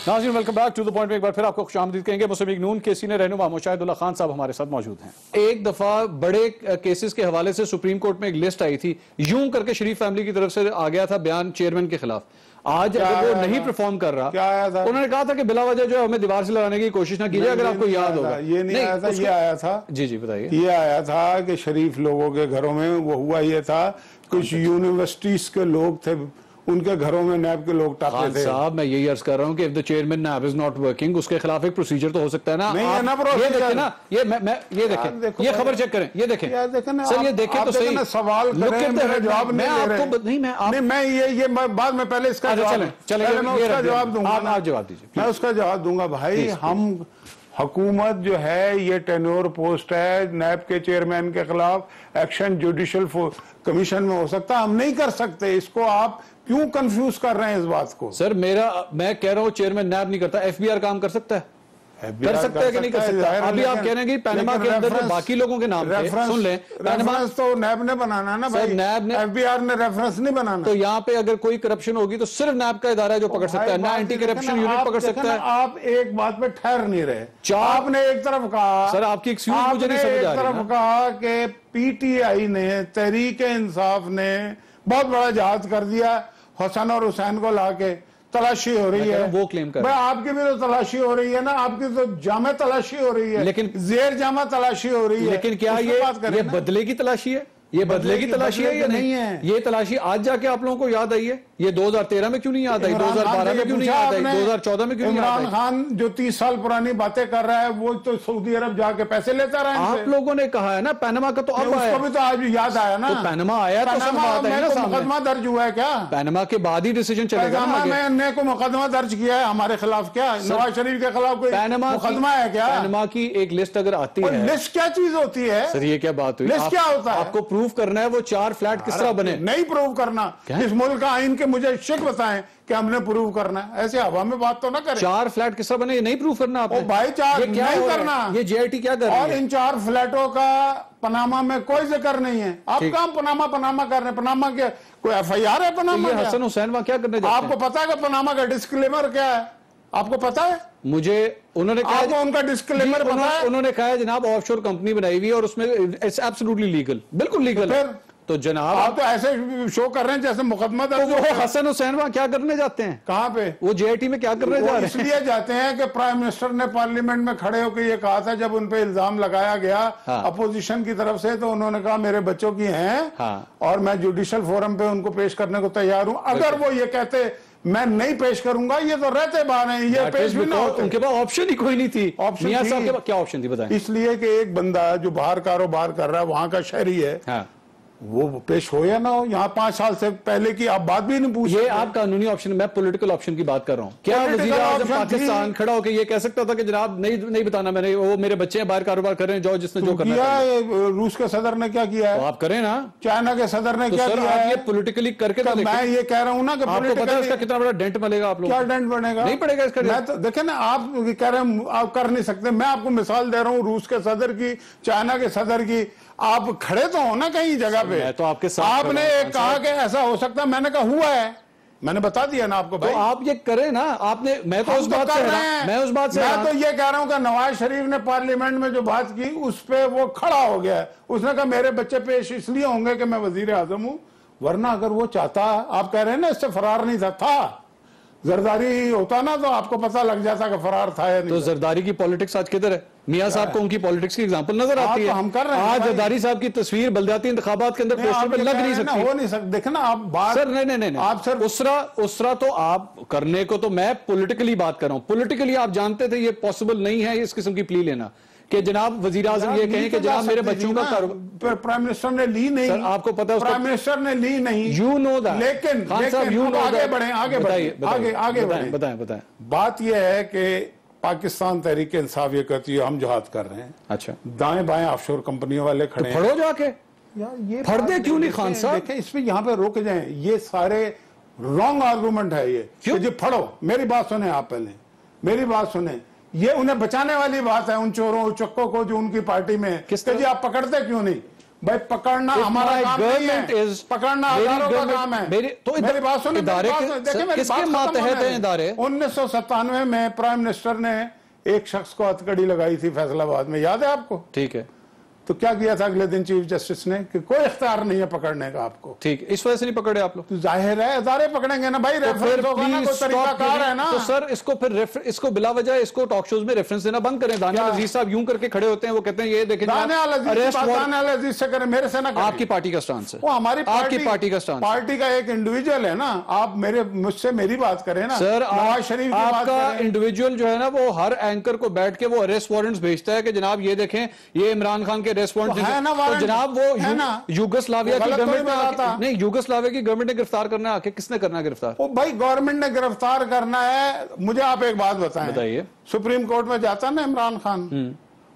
[SPEAKER 1] ناظرین welcome back to the point میں ایک بار پھر آپ کو خوش آمدید کہیں گے. مسلم لیگ نون کے سینئر رہنما مشاہد اللہ خان صاحب ہمارے ساتھ موجود ہیں. ایک دفعہ بڑے کیسز کے حوالے سے سپریم کورٹ میں ایک لسٹ آئی تھی, یوں کر کے شریف فیملی کی طرف سے آ گیا تھا بیان چیئرمین کے خلاف. آج اگر وہ نہیں پرفارم کر رہا, انہوں نے کہا تھا کہ بلا وجہ جو ہے ہمیں دیوار سے لگانے کی کوشش نہ کیجیے. اگر آپ کو یاد ہوگا
[SPEAKER 2] یہ نہیں آیا تھا, یہ آیا تھا.
[SPEAKER 1] جی جی بتائیے.
[SPEAKER 2] یہ آیا تھا کہ شریف لوگوں کے گھروں میں وہ ہوا یہ تھا, کچھ یونیورسٹیز کے لوگ تھے, ان کے گھروں میں نیب کے لوگ ٹاکتے تھے.
[SPEAKER 1] صاحب میں یہی عرض کر رہا ہوں کہ if the chairman NAB is not working, اس کے خلاف ایک پروسیجر تو ہو سکتا ہے نا.
[SPEAKER 2] نہیں ہے نا
[SPEAKER 1] یہ دیکھیں نا, یہ دیکھیں, یہ خبر چیک کریں, یہ دیکھیں سر, یہ دیکھیں تو صحیح.
[SPEAKER 2] سوال کریں, میرا جواب نہیں لے رہے.
[SPEAKER 1] نہیں
[SPEAKER 2] میں یہ بعد میں پہلے اس کا جواب دوں گا.
[SPEAKER 1] آپ جواب دیجیے.
[SPEAKER 2] میں اس کا جواب دوں گا. بھائی ہم حکومت جو ہے یہ ٹینیور پوسٹ ہے, نیب کے چیئرمین کے خلاف ایکشن جوڈیشل کمیشن میں ہو سکتا ہے, ہم نہیں کر سکتے. اس کو آپ کیوں کنفیوز کر رہے ہیں اس بات کو؟
[SPEAKER 1] سر میں کہہ رہا ہوں چیئرمین نیب نہیں کرتا, ایف بی آر کام کر سکتا ہے, کر سکتا ہے کہ نہیں کر سکتا؟ ابھی آپ کہہ رہے ہیں کہ پینما کے اندر جو باقی لوگوں کے نام تھے, سن لیں,
[SPEAKER 2] ریفرنس تو نیب نے بنانا نا بھائی,
[SPEAKER 1] نیب نے,
[SPEAKER 2] ایف بی آر نے ریفرنس نہیں بنانا.
[SPEAKER 1] تو یہاں پہ اگر کوئی کرپشن ہوگی تو صرف نیب کا ادارہ ہے جو پکڑ سکتا ہے, نہ اینٹی کرپشن یونٹ پکڑ سکتا ہے.
[SPEAKER 2] آپ ایک بات پہ ٹھہر نہیں رہے. آپ نے ایک طرف کہا,
[SPEAKER 1] سر آپ کی ایکسکیوز مجھے نہیں سمجھ آ رہی.
[SPEAKER 2] ایک طرف کہا کہ پی ٹی آئی نے, تحریک انصاف نے بہت بڑا جہاد کر دیا, حسن اور حسین کو لا کے تلاشی ہو رہی ہے.
[SPEAKER 1] وہ کلیم کر
[SPEAKER 2] بھائی آپ کی بھی تو تلاشی ہو رہی ہے نا, آپ کی تو جامع تلاشی ہو رہی ہے,
[SPEAKER 1] لیکن
[SPEAKER 2] زیر جامع تلاشی ہو رہی ہے.
[SPEAKER 1] لیکن کیا یہ بدلے کی تلاشی ہے, یہ بدلے کی تلاشی ہے یا نہیں ہے؟ یہ تلاشی آج جا کے آپ لوگوں کو یاد آئی ہے, یہ 2013 میں کیوں نہیں یاد آئی, 2012 میں کیوں نہیں یاد آئی, 2014 میں کیوں نہیں یاد آئی؟
[SPEAKER 2] عمران خان جو 30 سال پرانی باتیں کر رہا ہے وہ تو سعودی عرب جا کے پیسے لیتا رہا ہے.
[SPEAKER 1] آپ لوگوں نے کہا ہے نا پینما کا, تو اب
[SPEAKER 2] اس کو بھی تو آج یاد آیا نا.
[SPEAKER 1] پینما آیا تو سب بات ہے نا سامنے.
[SPEAKER 2] مقدمہ درج ہوا ہے کیا؟
[SPEAKER 1] پینما کے بعد ہی ڈیسیجن چلے گا نا.
[SPEAKER 2] میں نے کو مقدمہ درج کیا ہے ہمارے خلاف, کیا نواز شریف کے خلاف کوئی مقدمہ ہے کیا؟
[SPEAKER 1] پینما کی ایک لسٹ اگر آتی ہے,
[SPEAKER 2] لسٹ کیا چیز ہوتی ہے
[SPEAKER 1] سر؟ یہ کیا بات ہوئی؟
[SPEAKER 2] لسٹ کیا ہوتا ہے؟
[SPEAKER 1] آپ کو پروف کرنا ہے وہ 4 فلیٹ کس طرح بنے.
[SPEAKER 2] نہیں پروف کرنا, اس ملک کا آئین کے مجھے شک بتائیں کہ ہم نے پروف کرنا ہے. ایسے ہوا میں بات تو نہ کریں.
[SPEAKER 1] 4 فلیٹ کس طرح بنے, یہ نہیں پروف کرنا آپ نے.
[SPEAKER 2] بھائی 4 نہیں کرنا,
[SPEAKER 1] یہ جے آئی ٹی کیا کر رہی ہے؟
[SPEAKER 2] اور ان 4 فلیٹوں کا پناما میں کوئی ذکر نہیں ہے. آپ کام پناما کر رہے ہیں. پناما کے کوئی ایف آئی آر ہے پناما؟
[SPEAKER 1] یہ حسن حسین وہاں کیا کرنے جاتے ہیں؟
[SPEAKER 2] آپ کو پتا ہے کہ پناما کا ڈسکلیمر کیا ہے؟ آپ کو پتا ہے؟
[SPEAKER 1] مجھے انہوں نے کہا,
[SPEAKER 2] آپ کو ان کا ڈسکلیمر پتا ہے؟
[SPEAKER 1] انہوں نے کہا جناب آف شور کمپنی بنائی ہوئی ہے اور اس میں اٹس ایبسولوٹلی لیگل, بالکل لیگل ہے. تو جناب
[SPEAKER 2] آپ تو ایسے شو کر رہے ہیں جیسے مقدمہ
[SPEAKER 1] تو وہ حسن حسین وہاں کیا کرنے جاتے ہیں؟
[SPEAKER 2] کہاں پہ؟
[SPEAKER 1] وہ جے آئی ٹی میں کیا کرنے جا رہے ہیں؟
[SPEAKER 2] اس لیے جاتے ہیں کہ پرائم منسٹر نے پارلیمنٹ میں کھڑے ہو کے یہ کہا تھا جب ان پہ الزام لگایا گیا اپوزیشن کی طرف سے، تو انہوں نے کہا میرے بچوں کی ہیں اور میں جوڈیشل فورم پہ ان کو پیش کرنے کو تیار ہوں. اگر وہ یہ کہتے میں نہیں پیش کروں گا، یہ تو رہتے باہر ہیں، یہ پیش بھی نہ ہوتے.
[SPEAKER 1] ان کے پاس آپشن ہی کوئی نہیں تھی. میاں صاحب کے پاس کیا آپشن تھی بتائیں؟
[SPEAKER 2] اس لیے کہ ایک بندہ جو باہر کاروبار کر رہا ہے، وہاں کا شہری ہے، وہ پیش ہو یا نہ ہو. یہاں 5 سال سے پہلے کی آپ بات بھی نہیں پوچھ.
[SPEAKER 1] یہ آپ قانونی آپشن، میں پولیٹیکل آپشن کی بات کر رہا ہوں. کیا وزیر اعظم پاکستان کھڑا ہو کے یہ کہہ سکتا تھا کہ جناب نہیں بتانا، میں نے وہ میرے بچے ہیں باہر کاروبار کر رہے ہیں، جو جس نے جو کرنا ہے.
[SPEAKER 2] روس کے صدر نے کیا کیا ہے؟
[SPEAKER 1] آپ کریں نا.
[SPEAKER 2] چائنا کے صدر نے کیا کیا ہے؟
[SPEAKER 1] یہ پولیٹیکلی کر کے
[SPEAKER 2] میں یہ کہہ رہا ہوں نا کہ
[SPEAKER 1] آپ کو پتا ہے اس کا کتنا بڑا ڈینٹ ملے گا. آپ لوگ
[SPEAKER 2] کیا ڈینٹ بنے گا؟
[SPEAKER 1] نہیں پڑے گا اس کا.
[SPEAKER 2] دیکھیں نا، آپ کہہ رہے ہیں آپ کر نہیں سکتے. میں آپ کو مثال دے رہا ہوں روس کے صدر کی، چائنا کے صدر کی. آپ کھڑے تو ہو نا کہیں جگہ پہ.
[SPEAKER 1] تو آپ کے ساتھ
[SPEAKER 2] آپ نے کہا کہ ایسا ہو سکتا ہے، میں نے کہا ہوا ہے، میں نے بتا دیا نا آپ کو.
[SPEAKER 1] تو آپ یہ کریں نا. آپ نے میں تو اس بات سے
[SPEAKER 2] میں تو یہ کہہ رہا ہوں کہ نواز شریف نے پارلیمنٹ میں جو بات کی اس پہ وہ کھڑا ہو گیا ہے. اس نے کہا میرے بچے پیش اس لیے ہوں گے کہ میں وزیر اعظم ہوں، ورنہ اگر وہ چاہتا، آپ کہہ رہے ہیں نا اس سے فرار نہیں تھا، زرداری ہوتا نا تو آپ کو پتہ لگ جاتا کہ فرار تھا یا نہیں.
[SPEAKER 1] تو زرداری کی پالیٹکس آج کدھر ہے؟ میاں صاحب کو ان کی پالیٹکس کی ایگزامپل نظر آتی ہے. آج زرداری صاحب کی تصویر بلدیاتی انتخابات کے اندر پوسٹر پہ لگ نہیں سکتی.
[SPEAKER 2] ہو نہیں سکتا. دیکھیں نا آپ بات.
[SPEAKER 1] سر نہیں آپ سر اسرا تو آپ کرنے کو، تو میں پولیٹیکلی بات کر رہا ہوں. پولیٹیکلی آپ جانتے تھے یہ پاسبل نہیں ہے اس قسم کی پلی لینا کہ جناب وزیر اعظم یہ کہیں کہ جناب میرے بچوں کا کاروبار.
[SPEAKER 2] پرائم منسٹر نے لی نہیں.
[SPEAKER 1] سر آپ کو پتا ہے
[SPEAKER 2] پرائم منسٹر نے لی نہیں.
[SPEAKER 1] You know that.
[SPEAKER 2] لیکن آگے بڑھیں.
[SPEAKER 1] بتائیں.
[SPEAKER 2] بات یہ ہے کہ پاکستان تحریک انصاف یہ کہتی ہے ہم جہاد کر رہے ہیں.
[SPEAKER 1] اچھا.
[SPEAKER 2] دائیں بائیں آف شور کمپنیوں والے کھڑے ہیں.
[SPEAKER 1] پڑھو جا کے.
[SPEAKER 2] یہ
[SPEAKER 1] پڑھ دے کیوں نہیں خان صاحب؟
[SPEAKER 2] دیکھیں اس پہ یہاں پہ رک جائیں. یہ سارے رانگ آرگومنٹ ہے. یہ جی پڑھو، میری بات سنیں، آپ پہلے میری بات سنیں. یہ انہیں بچانے والی بات ہے ان چوروں چکوں کو جو ان کی پارٹی میں کہ جی آپ پکڑتے کیوں نہیں؟ بھائی پکڑنا ہمارا کام نہیں ہے، پکڑنا اداروں کا کام ہے. میری بات سنیں. دیکھیں میری بات ختم ہونے. 1997 میں پرائم منسٹر نے ایک شخص کو ہتھکڑی لگائی تھی فیصل آباد میں، یاد ہے آپ کو؟
[SPEAKER 1] ٹھیک ہے.
[SPEAKER 2] تو کیا کیا تھا اگلے دن چیف جسٹس نے کہ کوئی اختیار نہیں ہے پکڑنے کا آپ کو.
[SPEAKER 1] ٹھیک، اس وجہ سے نہیں پکڑے آپ لوگ.
[SPEAKER 2] تو ظاہر ہے ادارے پکڑیں گے نا بھائی. ریفرنس ہوگا نا، کوئی طریقہ کار ہے نا.
[SPEAKER 1] تو سر اس کو پھر اس کو بلا وجہ اس کو ٹاک شوز میں ریفرنس دینا بند کریں. دانیال عزیز صاحب یوں کر کے کھڑے ہوتے ہیں، وہ کہتے ہیں یہ دیکھیں
[SPEAKER 2] دانیال عزیز سے کریں، میرے سے نہ کریں.
[SPEAKER 1] آپ کی پارٹی کا سٹانس ہے.
[SPEAKER 2] وہ ہماری
[SPEAKER 1] آپ کی پارٹی کا سٹانس،
[SPEAKER 2] پارٹی کا ایک انڈیویجول ہے نا. آپ مجھ سے میری بات کریں نا.
[SPEAKER 1] سر
[SPEAKER 2] نواز شریف کی
[SPEAKER 1] آپ کا انڈیویجول جو ہے نا وہ ہر اینکر کو بیٹھ کے وہ اریسٹ وارنٹس بھیجتا ہے کہ جناب یہ دیکھیں یہ عمران خان کے اریسٹ وارنٹ. جناب وہ یوگسلاویا کی گورنمنٹ نہیں، یوگسلاویا کی گورنمنٹ نے گرفتار کرنا ہے. آکے کس نے کرنا ہے گرفتار؟
[SPEAKER 2] وہ بھائی گورنمنٹ نے گرفتار کرنا ہے. مجھے آپ ایک بات بتائیں. سپریم کورٹ میں جاتا نا عمران خان،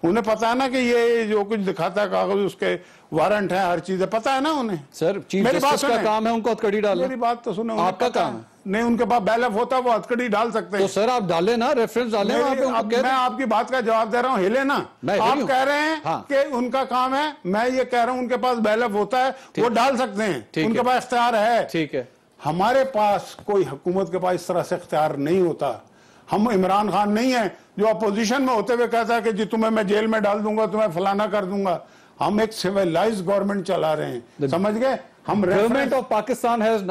[SPEAKER 2] انہیں پتا ہے نا کہ یہ جو کچھ دکھاتا ہے کاغذ اس کے وارنٹ ہیں، ہر چیز ہے، پتا ہے نا انہیں.
[SPEAKER 1] سر چیف جسٹس کا کام ہے ان کو ہتھکڑی ڈالنا.
[SPEAKER 2] میری بات تو سنیں.
[SPEAKER 1] آپ کا کام
[SPEAKER 2] نہیں، ان کے پاس بیلف ہوتا وہ ہتھکڑی ڈال سکتے ہیں.
[SPEAKER 1] تو سر آپ ڈالیں نا، ریفرنس ڈالیں.
[SPEAKER 2] میں آپ کی بات کا جواب دے رہا ہوں، ہلے نا. آپ کہہ رہے ہیں کہ ان کا کام ہے، میں یہ کہہ رہا ہوں ان کے پاس بیلف ہوتا ہے، وہ ڈال سکتے ہیں، ان کے پاس اختیار ہے.
[SPEAKER 1] ٹھیک ہے.
[SPEAKER 2] ہمارے پاس کوئی حکومت کے پاس اس طرح سے اختیار نہیں ہوتا. ہم عمران خان نہیں ہیں جو اپوزیشن میں ہوتے ہوئے کہتا ہے کہ جی تمہیں میں جیل میں ڈال دوں گا، تمہیں فلانا کر دوں گا. ہم ایک سیویلائز گورنمنٹ چلا رہے ہیں، سمجھ گئے. ہم
[SPEAKER 1] government of Pakistan has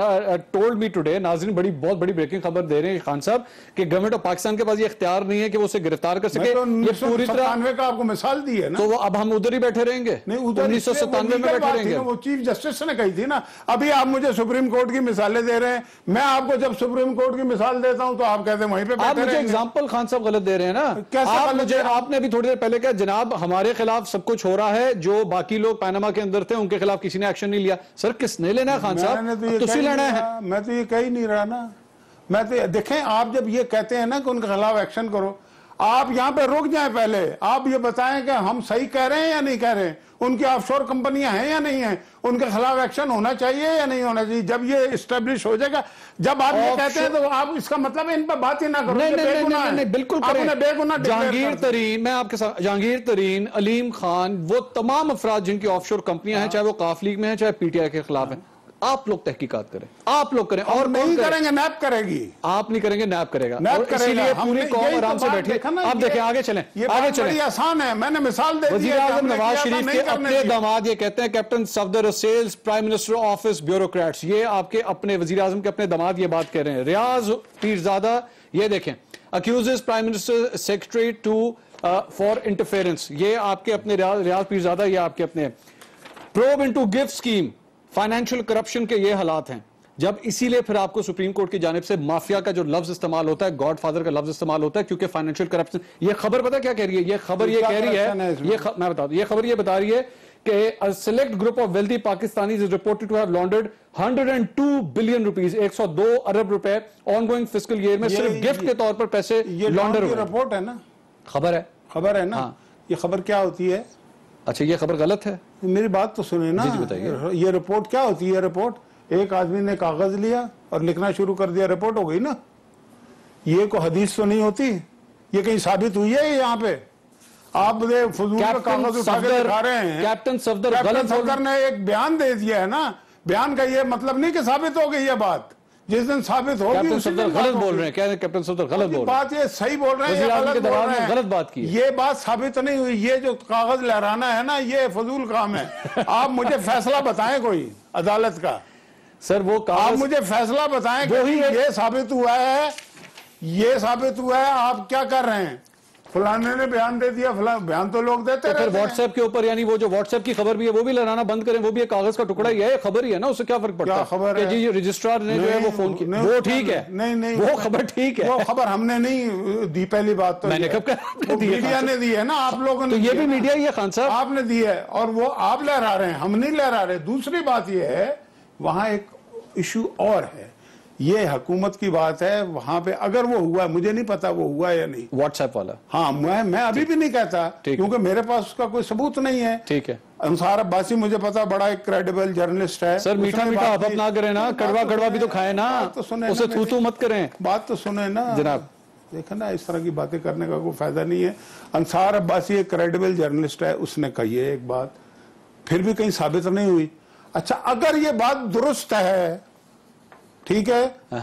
[SPEAKER 1] told me today. ناظرین بہت بڑی بریکنگ خبر دے رہے ہیں خان صاحب کہ گورنمنٹ آف پاکستان کے پاس یہ اختیار نہیں ہے کہ وہ اسے گرفتار کر سکے. یہ پوری طرح
[SPEAKER 2] 1997 کا آپ کو مثال دی ہے نا.
[SPEAKER 1] تو اب ہم ادھر ہی بیٹھے رہیں گے.
[SPEAKER 2] نہیں،
[SPEAKER 1] 1997 میں بیٹھے رہیں گے.
[SPEAKER 2] وہ چیف جسٹس نے کہی تھی نا. ابھی آپ مجھے سپریم کورٹ کی مثالیں دے رہے ہیں. میں آپ کو جب سپریم کورٹ کی مثال دیتا ہوں تو آپ کہتے ہیں وہیں پہ بیٹھے رہیں گے.
[SPEAKER 1] آپ مجھے ایگزامپل خان صاحب غلط دے رہے ہیں نا. آپ نے ابھی تھوڑی دیر پہلے کہا جناب ہمارے خلاف سب کچھ ہو رہا ہے، جو باقی لوگ پاناما کے اندر تھے ان کے خلاف کسی نے ایکشن نہیں لیا. سر کس نے لینا ہے خان صاحب؟
[SPEAKER 2] میں تو یہ کہی نہیں رہا نا. میں تو دیکھیں آپ جب یہ کہتے ہیں نا کہ ان کے خلاف ایکشن کرو، آپ یہاں پہ رک جائیں. پہلے آپ یہ بتائیں کہ ہم صحیح کہہ رہے ہیں یا نہیں کہہ رہے ہیں. ان کی آف شور کمپنیاں ہیں یا نہیں ہیں، ان کے خلاف ایکشن ہونا چاہیے یا نہیں ہونا چاہیے. جب یہ اسٹیبلش ہو جائے گا، جب آپ یہ کہتے ہیں تو آپ اس کا مطلب ان پہ بات ہی نہ کرو.
[SPEAKER 1] نہیں بالکل کریں. جہانگیر ترین، میں آپ کے ساتھ جہانگیر ترین، علیم خان، وہ تمام افراد جن کی آف شور کمپنیاں ہیں، چاہے وہ قاف لیگ میں ہیں چاہے پی ٹی آئی کے خلاف ہیں، آپ لوگ تحقیقات کریں, آپ لوگ کریں, اور
[SPEAKER 2] نہیں کریں گے نیب کرے گی,
[SPEAKER 1] آپ نہیں کریں گے نیب کرے گا,
[SPEAKER 2] نیب کرے گا.
[SPEAKER 1] پوری قوم آرام سے بیٹھی. آپ دیکھیں آگے چلیں,
[SPEAKER 2] آگے چلیں. یہ آسان ہے, میں نے مثال دے دی.
[SPEAKER 1] وزیر اعظم نواز شریف کے اپنے داماد یہ کہتے ہیں captain Safdar seals prime minister office bureaucrats, یہ آپ کے اپنے وزیر اعظم کے اپنے داماد یہ بات کہہ رہے ہیں. ریاض پیرزادہ یہ دیکھیں accuses prime minister secretary to for interference, یہ آپ کے اپنے ریاض پیرزادہ, یہ آپ کے اپنے probe into gift scheme financial corruption کے یہ حالات ہیں. جب اسی لیے پھر آپ کو سپریم کورٹ کی جانب سے مافیا کا جو لفظ استعمال ہوتا ہے, گاڈ فادر کا لفظ استعمال ہوتا ہے, کیونکہ فائنینشیل کرپشن. یہ خبر پتہ کیا کہہ رہی ہے, یہ خبر یہ کہہ رہی ہے, میں بتا دوں, یہ خبر یہ بتا رہی ہے کہ a select group of wealthy Pakistanis is reported to have laundered 102 billion rupees, 102 ارب روپے ongoing fiscal year میں صرف گفٹ کے طور پر پیسے لانڈر ہوئے.
[SPEAKER 2] یہ رپورٹ ہے نا,
[SPEAKER 1] خبر
[SPEAKER 2] ہے نا, یہ خبر کیا ہوتی ہے؟
[SPEAKER 1] اچھا یہ خبر غلط ہے,
[SPEAKER 2] میری بات تو سنیں نا.
[SPEAKER 1] جی بتائیے.
[SPEAKER 2] یہ رپورٹ کیا ہوتی ہے؟ رپورٹ ایک آدمی نے کاغذ لیا اور لکھنا شروع کر دیا, رپورٹ ہو گئی نا. یہ کوئی حدیث تو نہیں ہوتی, یہ کہیں ثابت ہوئی ہے یہاں پہ؟ آپ فضول کا کاغذ اٹھا کے دکھا رہے ہیں.
[SPEAKER 1] کیپٹن صفدر
[SPEAKER 2] نے ایک بیان دے دیا ہے نا, بیان کا یہ مطلب نہیں کہ ثابت ہو گئی یہ بات. جس دن ثابت ہوگی
[SPEAKER 1] کیپٹن صفدر غلط بول رہے ہیں, کہہ رہے ہیں کیپٹن صفدر غلط بول رہے ہیں.
[SPEAKER 2] بات یہ صحیح بول رہے ہیں,
[SPEAKER 1] وزیر اعظم کے دباؤ میں غلط بات کی,
[SPEAKER 2] یہ بات ثابت نہیں ہوئی. یہ جو کاغذ لہرانا ہے نا, یہ فضول کام ہے. آپ مجھے فیصلہ بتائیں کوئی عدالت کا.
[SPEAKER 1] سر وہ
[SPEAKER 2] آپ مجھے فیصلہ بتائیں کہ یہ ثابت ہوا ہے, یہ ثابت ہوا ہے, آپ کیا کر رہے ہیں؟ فلانے نے بیان دے دیا, فلاں بیان تو لوگ دیتے رہتے ہیں.
[SPEAKER 1] پھر واٹس ایپ کے اوپر, یعنی وہ جو واٹس ایپ کی خبر بھی ہے وہ بھی لہرانا بند کریں, وہ بھی ایک کاغذ کا ٹکڑا ہی ہے, خبر ہی ہے نا, اس سے کیا فرق پڑتا ہے؟
[SPEAKER 2] خبر ہے
[SPEAKER 1] کہ جی رجسٹرار نے جو ہے وہ فون کیا, وہ ٹھیک ہے.
[SPEAKER 2] نہیں
[SPEAKER 1] وہ خبر ٹھیک ہے,
[SPEAKER 2] وہ خبر ہم نے نہیں دی. پہلی بات تو
[SPEAKER 1] میں نے کب کہا,
[SPEAKER 2] میڈیا نے دی ہے نا, آپ لوگوں نے.
[SPEAKER 1] تو یہ بھی میڈیا ہی ہے خان صاحب,
[SPEAKER 2] آپ نے دی ہے, اور وہ آپ لہرا رہے ہیں, ہم نہیں لہرا رہے. دوسری بات یہ ہے, وہاں ایک ایشو اور ہے, یہ حکومت کی بات ہے. وہاں پہ اگر وہ ہوا ہے, مجھے نہیں پتا وہ ہوا ہے یا نہیں,
[SPEAKER 1] واٹس ایپ والا.
[SPEAKER 2] ہاں میں ابھی بھی نہیں کہتا, کیونکہ میرے پاس اس کا کوئی ثبوت نہیں ہے.
[SPEAKER 1] ٹھیک ہے.
[SPEAKER 2] انصار عباسی مجھے پتا بڑا ایک کریڈیبل جرنلسٹ ہے.
[SPEAKER 1] سر میٹھا میٹھا آپ نہ کریں نا, کڑوا بھی تو کھائیں نا, اسے تھو مت کریں.
[SPEAKER 2] بات تو سنیں نا
[SPEAKER 1] جناب.
[SPEAKER 2] دیکھیں نا, اس طرح کی باتیں کرنے کا کوئی فائدہ نہیں ہے. انصار عباسی ایک کریڈیبل جرنلسٹ ہے, اس نے کہی ہے ایک بات, پھر بھی کہیں ثابت نہیں ہوئی. اچھا اگر یہ بات درست ہے, ٹھیک ہے,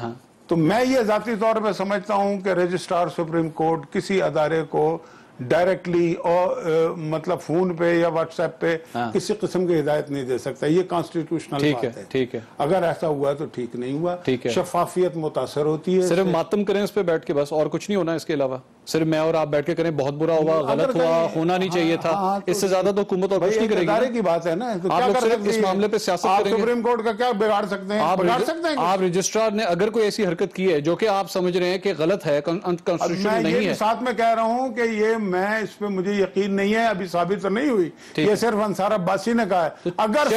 [SPEAKER 2] تو میں یہ ذاتی طور پہ سمجھتا ہوں کہ رجسٹرار سپریم کورٹ کسی ادارے کو ڈائریکٹلی اور مطلب فون پہ یا واٹس ایپ پہ کسی قسم کی ہدایت نہیں دے سکتا. یہ کانسٹیٹیوشنل بات ہے.
[SPEAKER 1] ٹھیک ہے.
[SPEAKER 2] اگر ایسا ہوا تو ٹھیک نہیں ہوا. شفافیت متاثر ہوتی ہے.
[SPEAKER 1] صرف ماتم کریں اس پہ بیٹھ کے بس, اور کچھ نہیں ہونا اس کے علاوہ. صرف میں اور آپ بیٹھ کے کریں بہت برا ہوا, غلط ہوا, ہونا نہیں چاہیے تھا, اس سے زیادہ تو حکومت اور کچھ نہیں کرے گی.
[SPEAKER 2] ادارے کی بات ہے نا,
[SPEAKER 1] آپ لوگ صرف اس معاملے پہ سیاست کریں گے.
[SPEAKER 2] سپریم کورٹ کا کیا بگاڑ سکتے ہیں؟ بگاڑ سکتے ہیں.
[SPEAKER 1] آپ رجسٹرار نے اگر کوئی ایسی حرکت کی ہے جو کہ آپ سمجھ رہے ہیں کہ غلط ہے, کانسٹیٹیوشنل نہیں ہے.
[SPEAKER 2] میں یہ ساتھ میں کہہ رہا ہوں کہ یہ میں اس پہ مجھے یقین نہیں ہے, ابھی ثابت نہیں ہوئی. یہ صرف انصار عباسی نے کہا ہے. اگر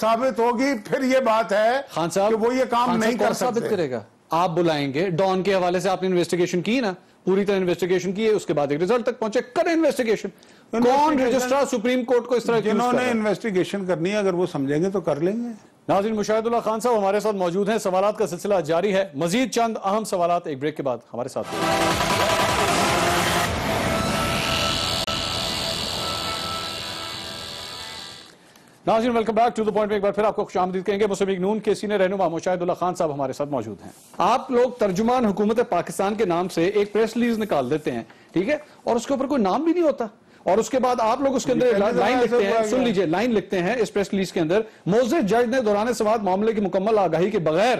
[SPEAKER 2] ثابت ہوگی پھر یہ بات ہے
[SPEAKER 1] خان صاحب
[SPEAKER 2] کہ وہ یہ کام نہیں کر سکتے.
[SPEAKER 1] ثابت کرے گا, آپ بلائیں گے ڈان کے حوالے سے, آپ نے انویسٹیگیشن کی نا, پوری طرح انویسٹیگیشن کی ہے, اس کے بعد ایک ریزلٹ تک پہنچے, کریں انویسٹیگیشن. کون رجسٹرار سپریم کورٹ کو اس طرح
[SPEAKER 2] جنہوں نے انویسٹیگیشن کرنی ہے, اگر وہ سمجھیں گے تو کر لیں گے.
[SPEAKER 1] ناظرین, مشاہد اللہ خان صاحب ہمارے ساتھ موجود ہیں, سوالات کا سلسلہ جاری ہے. مزید چند اہم سوالات ایک بریک کے بعد ہمارے ساتھ. ناظرین welcome back to the point میں ایک بار پھر آپ کو خوش آمدید کہیں گے. مسلم لیگ نون کے سینئر رہنما مشاہد اللہ خان صاحب ہمارے ساتھ موجود ہیں. آپ لوگ ترجمان حکومت پاکستان کے نام سے ایک پریس ریلیز نکال دیتے ہیں, ٹھیک ہے, اور اس کے اوپر کوئی نام بھی نہیں ہوتا, اور اس کے بعد آپ لوگ اس کے اندر لائن لکھتے ہیں, سن لیجئے, لائن لکھتے ہیں اس پریس ریلیز کے اندر, موزز جج نے دوران سماعت معاملے کی مکمل آگاہی کے بغیر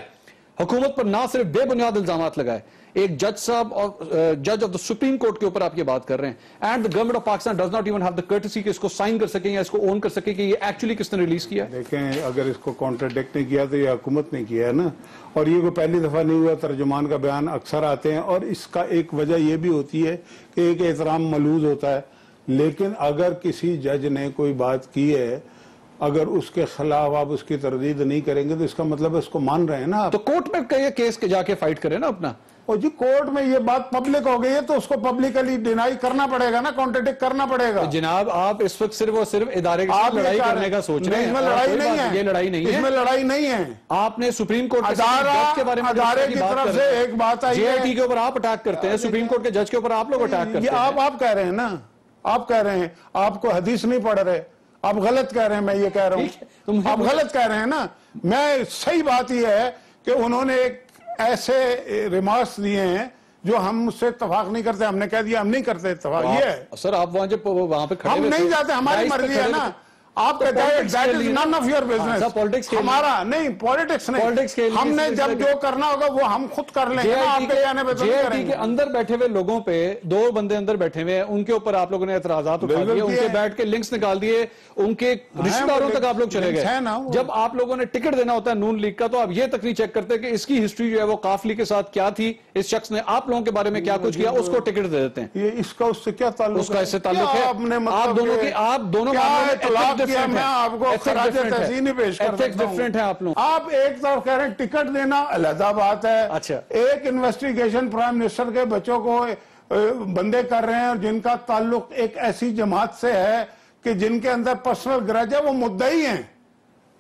[SPEAKER 1] حکومت پر نہ صرف بے بنیاد الزامات لگائے. ایک جج صاحب اور جج آف دا سپریم کورٹ کے اوپر آپ یہ بات کر رہے ہیں, and the government of Pakistan does not even have the courtesy کہ اس کو سائن کر سکیں یا اس کو اون کر سکیں کہ یہ ایکچولی کس نے ریلیز کیا.
[SPEAKER 2] دیکھیں, اگر اس کو کانٹراڈکٹ نہیں کیا تو یہ حکومت نے کیا ہے نا, اور یہ کوئی پہلی دفعہ نہیں ہوا. ترجمان کا بیان اکثر آتے ہیں, اور اس کا ایک وجہ یہ بھی ہوتی ہے کہ ایک احترام ملوز ہوتا ہے. لیکن اگر کسی جج نے کوئی بات کی ہے, اگر اس کے خلاف آپ اس کی تردید نہیں کریں گے تو اس کا مطلب ہے اس کو مان رہے ہیں نا.
[SPEAKER 1] تو کورٹ میں یہ کیس جا کے فائٹ کریں نا اپنا.
[SPEAKER 2] اور جی کورٹ میں یہ بات پبلک ہو گئی ہے تو اس کو پبلکلی ڈینائی کرنا پڑے گا نا, کانٹرڈکٹ کرنا پڑے گا.
[SPEAKER 1] جناب آپ اس وقت صرف اور صرف ادارے کے ساتھ لڑائی کرنے کا سوچ رہے ہیں.
[SPEAKER 2] اس میں لڑائی نہیں ہے,
[SPEAKER 1] یہ لڑائی نہیں ہے,
[SPEAKER 2] اس میں لڑائی نہیں ہے.
[SPEAKER 1] آپ نے سپریم کورٹ کے بارے میں
[SPEAKER 2] ادارے کی طرف سے ایک بات آئی ہے,
[SPEAKER 1] JIT کے اوپر آپ اٹیک کرتے ہیں, سپریم کورٹ کے جج کے اوپر آپ لوگ اٹیک کرتے ہیں.
[SPEAKER 2] یہ آپ کہہ رہے ہیں نا, آپ کہہ رہے ہیں, آپ کو حدیث نہیں پڑھ رہے, آپ غلط کہہ رہے ہیں، میں یہ کہہ رہا ہوں آپ غلط کہہ رہے ہیں نا. میں صحیح بات یہ ہے کہ انہوں نے ایک ایسے ریمارکس دیے ہیں جو ہم اس سے اتفاق نہیں کرتے. ہم نے کہہ دیا ہم نہیں کرتے اتفاق. یہ ہے
[SPEAKER 1] سر آپ وہاں پہ کھڑے
[SPEAKER 2] ہم نہیں جاتے، ہماری مرضی ہے نا. آپ کہتے ہیں that is none of your business. ہمارا نہیں، پولیٹکس نہیں. ہم نے جب جو کرنا ہوگا وہ ہم خود کر لیں گے. آپ کے کہنے پہ تو نہیں کریں گے.
[SPEAKER 1] کے اندر بیٹھے ہوئے لوگوں پہ 2 بندے اندر بیٹھے ہوئے ہیں، ان کے اوپر آپ لوگوں نے اعتراضات اٹھا دیے، ان کے بیٹھ کے لنکس نکال دیے، ان کے رشتہ داروں تک آپ لوگ چلے گئے. جب آپ لوگوں نے ٹکٹ دینا ہوتا ہے نون لیگ کا تو آپ یہ تک نہیں چیک کرتے کہ اس کی ہسٹری جو ہے وہ قافلی کے ساتھ کیا تھی، اس شخص نے آپ لوگوں کے بارے میں کیا کچھ کیا، اس کو ٹکٹ دے دیتے ہیں.
[SPEAKER 2] یہ اس کا اس سے کیا تعلق ہے؟
[SPEAKER 1] اس کا اس سے تعلق ہے. آپ دونوں
[SPEAKER 2] خراج تحسین پیش کر سکتا ہوں. آپ ایک طرف کہہ رہے ہیں ٹکٹ دینا علیحدہ بات ہے. ایک انویسٹیگیشن پرائم منسٹر کے بچوں کو بندے کر رہے ہیں اور جن کا تعلق ایک ایسی جماعت سے ہے کہ جن کے اندر پرسنل گرج ہے، وہ مدعی ہیں.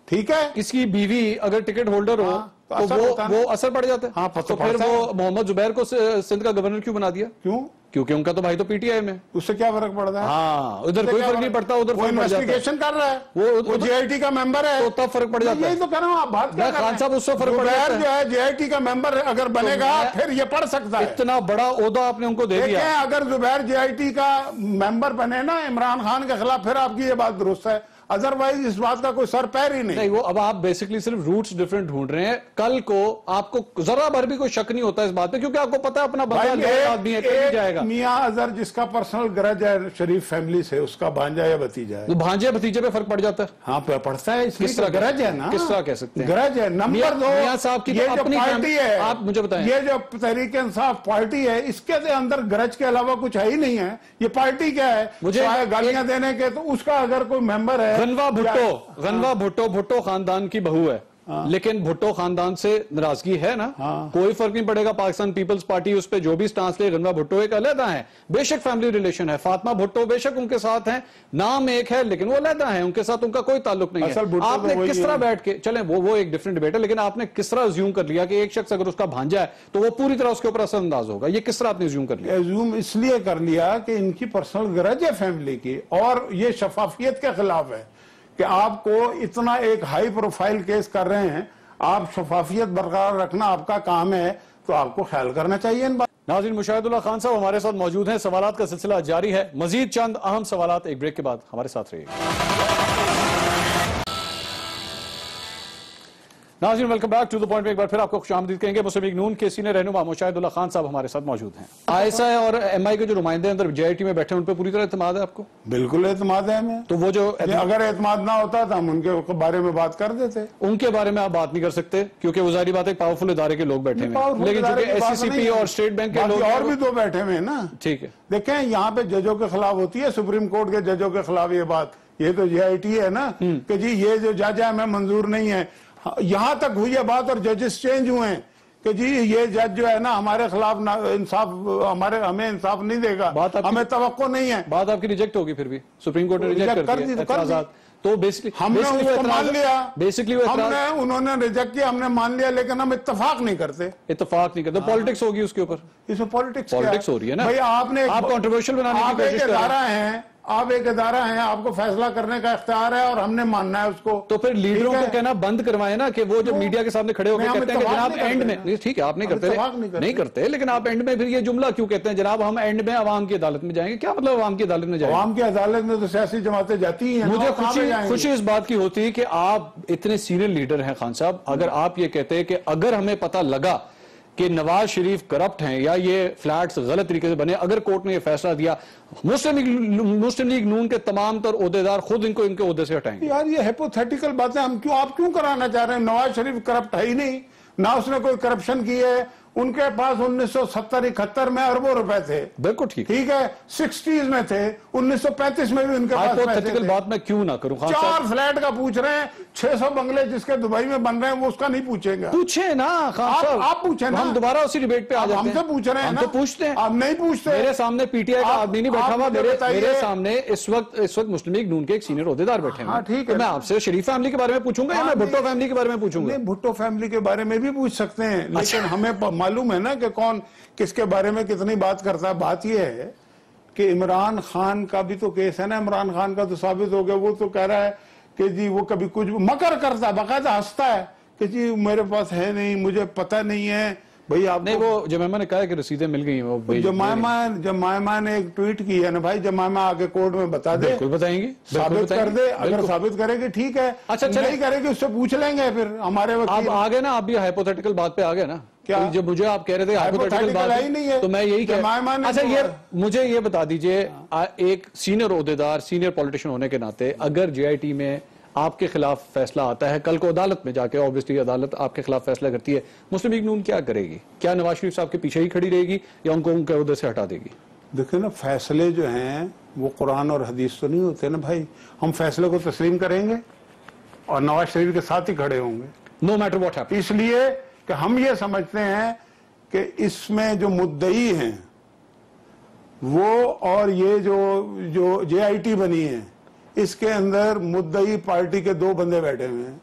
[SPEAKER 2] ٹھیک ہے،
[SPEAKER 1] اس کی بیوی اگر ٹکٹ ہولڈر ہو تو وہ اثر پڑ جاتا ہے. تو پھر وہ محمد زبیر کو سندھ کا گورنر کیوں بنا دیا؟
[SPEAKER 2] کیوں؟
[SPEAKER 1] کیونکہ ان کا تو بھائی تو پی ٹی آئی میں.
[SPEAKER 2] اس سے کیا فرق پڑتا ہے؟
[SPEAKER 1] ہاں ادھر کوئی فرق نہیں پڑتا، ادھر
[SPEAKER 2] وہ انویسٹیگیشن کر رہا ہے، وہ جے آئی ٹی کا ممبر ہے،
[SPEAKER 1] تو تب فرق پڑ جاتا ہے.
[SPEAKER 2] یہی تو کہہ رہا ہوں. آپ بات کیا
[SPEAKER 1] خان صاحب اس سے فرق پڑ جاتا ہے.
[SPEAKER 2] جو ہے جے آئی ٹی کا ممبر اگر بنے گا پھر یہ پڑھ سکتا ہے.
[SPEAKER 1] اتنا بڑا عہدہ آپ نے ان کو دے دیا.
[SPEAKER 2] دیکھیں اگر زبیر جے آئی ٹی کا ممبر بنے نا عمران خان کے خلاف، پھر آپ کی یہ بات درست ہے. ادروائز اس بات کا کوئی سر پیر ہی نہیں.
[SPEAKER 1] وہ اب آپ بیسکلی صرف روٹس ڈیفرنٹ ڈھونڈ رہے ہیں. کل کو آپ کو ذرا بھر بھی کوئی شک نہیں ہوتا اس بات پہ، کیونکہ آپ کو پتا ہے اپنا بندہ آدمی ہے، کہیں جائے گا.
[SPEAKER 2] میاں اظہر جس کا پرسنل گرج ہے شریف فیملی سے، اس کا بھانجا یا بھتیجا ہے.
[SPEAKER 1] بھانجے بھتیجے پہ فرق پڑ جاتا ہے.
[SPEAKER 2] ہاں پڑتا ہے. کس طرح گرج ہے نا،
[SPEAKER 1] کس طرح کہہ سکتے ہیں
[SPEAKER 2] گرج ہے. نمبر 2،
[SPEAKER 1] میاں صاحب کی
[SPEAKER 2] یہ جو پارٹی ہے،
[SPEAKER 1] آپ مجھے بتائیں،
[SPEAKER 2] یہ جو تحریک انصاف پارٹی ہے، اس کے اندر گرج کے علاوہ کچھ ہے ہی نہیں ہے. یہ پارٹی کیا ہے؟ مجھے گالیاں دینے کے. تو اس کا اگر کوئی ممبر ہے،
[SPEAKER 1] غنوہ بھٹو خاندان کی بہو ہے، لیکن بھٹو خاندان سے ناراضگی ہے نا، کوئی فرق نہیں پڑے گا. پاکستان پیپلز پارٹی اس پہ جو بھی سٹانس لے، غنوہ بھٹو ایک علیحدہ ہے. بے شک فیملی ریلیشن ہے، فاطمہ بھٹو بے شک ان کے ساتھ ہیں، نام ایک ہے لیکن وہ علیحدہ ہیں، ان کے ساتھ ان کا کوئی تعلق نہیں ہے. آپ نے کس طرح بیٹھ کے، چلیں وہ ایک ڈیفرنٹ ڈیبیٹ ہے، لیکن آپ نے کس طرح ازیوم کر لیا کہ ایک شخص اگر اس کا بھانجا ہے تو وہ پوری طرح اس کے اوپر اثر انداز ہوگا؟ یہ کس طرح آپ نے ازیوم کر لیا؟
[SPEAKER 2] ازیوم اس لیے کر لیا کہ ان کی پرسنل گرج ہے فیملی کی، اور یہ شفافیت کے خلاف ہے کہ آپ کو اتنا ایک ہائی پروفائل کیس کر رہے ہیں. آپ شفافیت برقرار رکھنا آپ کا کام ہے، تو آپ کو خیال کرنا چاہیے ان بات.
[SPEAKER 1] ناظرین، مشاہد اللہ خان صاحب ہمارے ساتھ موجود ہیں. سوالات کا سلسلہ جاری ہے، مزید چند اہم سوالات ایک بریک کے بعد. ہمارے ساتھ رہیے. ناظرین welcome back to the point میں ایک بار پھر آپ کو خوش آمدید کہیں گے. مسلم لیگ نون کے سینئر رہنما مشاہد اللہ خان صاحب ہمارے ساتھ موجود ہیں. آئی ایس آئی اور ایم آئی کے جو نمائندے اندر جے آئی ٹی میں بیٹھے ہیں ان پہ پوری طرح اعتماد ہے آپ کو؟
[SPEAKER 2] بالکل اعتماد ہے ہمیں.
[SPEAKER 1] تو وہ جو
[SPEAKER 2] اگر اعتماد نہ ہوتا تو ہم ان کے بارے میں بات کر دیتے.
[SPEAKER 1] ان کے بارے میں آپ بات نہیں کر سکتے کیونکہ وہ ظاہری بات ہے پاورفل ادارے کے لوگ بیٹھے ہیں، لیکن چونکہ ایس سی سی پی اور اسٹیٹ بینک کے لوگ
[SPEAKER 2] اور بھی 2 بیٹھے ہوئے ہیں نا.
[SPEAKER 1] ٹھیک ہے،
[SPEAKER 2] دیکھیں یہاں پہ ججوں کے خلاف ہوتی ہے، سپریم کورٹ کے ججوں کے خلاف یہ بات. یہ تو جے آئی ٹی ہے نا کہ جی یہ جو جج ہے ہمیں منظور نہیں ہے. یہاں تک ہوئی ہے بات اور ججز چینج ہوئے ہیں کہ جی یہ جج جو ہے نا ہمارے خلاف انصاف، ہمیں انصاف نہیں دے گا، ہمیں توقع نہیں ہے.
[SPEAKER 1] بات آپ کی ریجیکٹ ہوگی، پھر بھی سپریم کورٹ نے ریجیکٹ کر دیا اعتراضات. تو بیسکلی
[SPEAKER 2] ہم نے اس کو مان لیا،
[SPEAKER 1] بیسکلی
[SPEAKER 2] انہوں نے ریجیکٹ کیا، ہم نے مان لیا، لیکن ہم اتفاق نہیں کرتے.
[SPEAKER 1] اتفاق نہیں کرتے، پالیٹکس ہوگی اس کے اوپر.
[SPEAKER 2] اس میں پالیٹکس
[SPEAKER 1] ہو رہی ہے نا.
[SPEAKER 2] بھائی آپ
[SPEAKER 1] کنٹروورشل بنانے کی کوشش کر رہے ہیں.
[SPEAKER 2] آپ ایک ادارہ ہیں، آپ کو فیصلہ کرنے کا اختیار ہے اور ہم نے ماننا ہے اس کو.
[SPEAKER 1] تو پھر لیڈروں کو کہنا بند کروائے نا کہ وہ جو میڈیا کے سامنے کھڑے ہو کے کہتے ہیں کہ جناب اینڈ میں، ٹھیک ہے آپ نہیں کرتے، لیکن آپ اینڈ میں پھر یہ جملہ کیوں کہتے ہیں جناب ہم اینڈ میں عوام کی عدالت میں جائیں گے؟ کیا مطلب عوام کی عدالت میں جائیں گے؟
[SPEAKER 2] عوام کی عدالت میں تو سیاسی جماعتیں جاتی ہیں.
[SPEAKER 1] مجھے خوشی اس بات کی ہوتی ہے کہ آپ اتنے سینئر لیڈر ہیں خان صاحب. اگر آپ یہ کہتے ہیں کہ اگر ہمیں پتہ لگا کہ نواز شریف کرپٹ ہیں یا یہ فلیٹس غلط طریقے سے بنے، اگر کورٹ نے یہ فیصلہ دیا، مسلم لیگ نون کے تمام تر عہدیدار خود ان کے عہدے سے ہٹائیں گے.
[SPEAKER 2] یار یہ ہیپوتھیٹیکل باتیں آپ کیوں کرانا چاہ رہے ہیں؟ نواز شریف کرپٹ ہے ہی نہیں، نہ اس نے کوئی کرپشن کی ہے. ان کے پاس 1970-71 میں اربوں روپے تھے.
[SPEAKER 1] بالکل ٹھیک
[SPEAKER 2] ہے، 60s میں تھے، 1935 میں بھی ان کے پاس پیسے تھے.
[SPEAKER 1] بات میں کیوں نہ کروں خان صاحب؟
[SPEAKER 2] 4 فلیٹ کا پوچھ رہے ہیں، 600 بنگلے جس کے دبئی میں بن رہے ہیں وہ اس کا نہیں پوچھیں گے.
[SPEAKER 1] پوچھیں نا خان صاحب،
[SPEAKER 2] آپ پوچھیں نا.
[SPEAKER 1] ہم دوبارہ اسی ڈیبیٹ پہ آ جاتے ہیں.
[SPEAKER 2] ہم سے پوچھ رہے ہیں نا.
[SPEAKER 1] ہم تو پوچھتے ہیں،
[SPEAKER 2] آپ نہیں پوچھتے.
[SPEAKER 1] میرے سامنے پی ٹی آئی کا آدمی نہیں بیٹھا ہوا، میرے سامنے اس وقت مسلم لیگ نون کے ایک سینئر عہدیدار بیٹھے ہیں.
[SPEAKER 2] ٹھیک ہے،
[SPEAKER 1] میں آپ سے شریف فیملی کے بارے میں پوچھوں گا یا میں بھٹو فیملی کے بارے میں پوچھوں گا؟
[SPEAKER 2] بھٹو فیملی کے بارے میں بھی پوچھ سکتے ہیں، لیکن ہمیں معلوم ہے نا کہ کون کس کے بارے میں کتنی بات کرتا ہے. بات یہ ہے کہ عمران خان کا بھی تو کیس ہے نا, عمران خان کا تو ثابت ہو گیا, وہ تو کہہ رہا ہے کہ جی وہ کبھی کچھ مکر کرتا ہے, باقاعدہ ہنستا ہے کہ جی میرے پاس ہے نہیں, مجھے پتہ نہیں ہے. بھائی آپ
[SPEAKER 1] نہیں, وہ جمائمہ نے کہا ہے کہ رسیدیں مل گئی ہیں.
[SPEAKER 2] جمائمہ نے ایک ٹویٹ کی ہے نا بھائی, جمائمہ آگے کورٹ میں بتا دے,
[SPEAKER 1] بالکل بتائیں گے,
[SPEAKER 2] ثابت کر دے. اگر ثابت کرے گی ٹھیک ہے,
[SPEAKER 1] اچھا
[SPEAKER 2] نہیں کرے گی اس سے پوچھ لیں گے پھر ہمارے وکیل.
[SPEAKER 1] آپ آگے نا, آپ بھی ہائپوتھیٹیکل بات پہ آ گئے نا. جب مجھے آپ کہہ رہے تھے ہائپوتھیٹیکل بات
[SPEAKER 2] نہیں ہے
[SPEAKER 1] تو میں یہی اچھا مجھے یہ بتا دیجئے, ایک سینئر عہدیدار, سینئر پولیٹیشین ہونے کے ناطے, اگر جے آئی ٹی میں آپ کے خلاف فیصلہ آتا ہے, کل کو عدالت میں جا کے اوبیسلی عدالت آپ کے خلاف فیصلہ کرتی ہے, مسلم لیگ نون کیا کرے گی؟ کیا نواز شریف صاحب کے پیچھے ہی کھڑی رہے گی یا ان کو ان کے عہدے سے ہٹا دے گی؟
[SPEAKER 2] دیکھیں نا, فیصلے جو ہیں وہ قرآن اور حدیث تو نہیں ہوتے نا بھائی. ہم فیصلے کو تسلیم کریں گے اور نواز شریف کے ساتھ ہی کھڑے ہوں گے,
[SPEAKER 1] نو میٹر واٹ ہیپن.
[SPEAKER 2] اس لیے کہ ہم یہ سمجھتے ہیں کہ اس میں جو مدعی ہیں وہ, اور یہ جو جے آئی ٹی بنی ہے, اس کے اندر مدعی پارٹی کے 2 بندے بیٹھے ہوئے ہیں.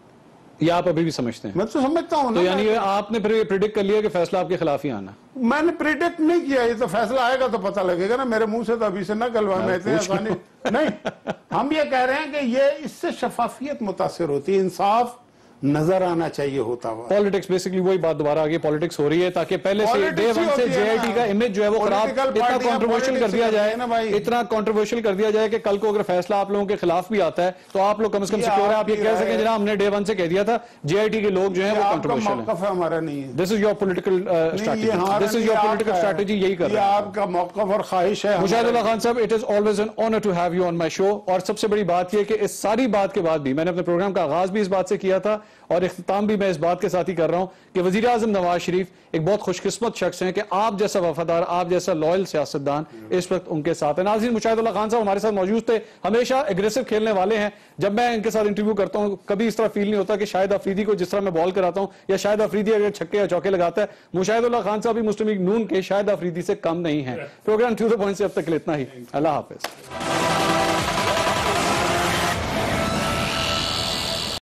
[SPEAKER 1] یہ آپ ابھی بھی سمجھتے ہیں؟
[SPEAKER 2] میں تو سمجھتا ہوں نا.
[SPEAKER 1] تو یعنی آپ نے پھر یہ پریڈکٹ کر لیا کہ فیصلہ آپ کے خلاف ہی آنا؟
[SPEAKER 2] میں نے پریڈکٹ نہیں کیا, یہ تو فیصلہ آئے گا تو پتہ لگے گا نا. میرے منہ سے تو ابھی سے نہ گلوائیں, میں اتنے آسانی نہیں. ہم یہ کہہ رہے ہیں کہ یہ اس سے شفافیت متاثر ہوتی ہے, انصاف نظر آنا چاہیے ہوتا ہوا.
[SPEAKER 1] پالیٹکس بیسکلی وہی بات دوبارہ آگے پالیٹکس ہو رہی ہے تاکہ پہلے سے ڈے ون سے جے آئی ٹی کا امیج جو ہے وہ خراب, اتنا کنٹروورشل کر دیا جائے, اتنا کنٹروورشل کر دیا جائے کہ کل کو اگر فیصلہ آپ لوگوں کے خلاف بھی آتا ہے تو آپ لوگ کم از کم سیکیور ہے. آپ یہ کہہ سکیں جناب ہم نے ڈے ون سے کہہ دیا تھا جے آئی ٹی کے لوگ جو ہیں وہ کنٹروورشل ہیں.
[SPEAKER 2] موقف ہمارا نہیں ہے.
[SPEAKER 1] This is your political strategy, this is your political strategy, یہی کر رہے ہیں.
[SPEAKER 2] یہ آپ کا موقف اور خواہش ہے.
[SPEAKER 1] مشاہد اللہ خان صاحب, it is always an honour to have you on my show. اور سب سے بڑی بات یہ کہ اس ساری بات کے بعد بھی میں نے اپنے پروگرام کا آغاز بھی اس بات سے کیا تھا اور اختتام بھی میں اس بات کے ساتھ ہی کر رہا ہوں کہ وزیر اعظم نواز شریف ایک بہت خوش قسمت شخص ہیں کہ آپ جیسا وفادار, آپ جیسا لائل سیاستدان اس وقت ان کے ساتھ ہے. ناظرین, مشاہد اللہ خان صاحب ہمارے ساتھ موجود تھے, ہمیشہ اگریسو کھیلنے والے ہیں. جب میں ان کے ساتھ انٹرویو کرتا ہوں کبھی اس طرح فیل نہیں ہوتا کہ شاہد آفریدی کو جس طرح میں بال کراتا ہوں یا شاہد آفریدی اگر چھکے یا چوکے لگاتا ہے, مشاہد اللہ خان صاحب بھی مسلم لیگ نون کے شاہد آفریدی سے کم نہیں ہیں. پروگرام ٹو دی پوائنٹ سے اب تک اتنا ہی. اللہ حافظ.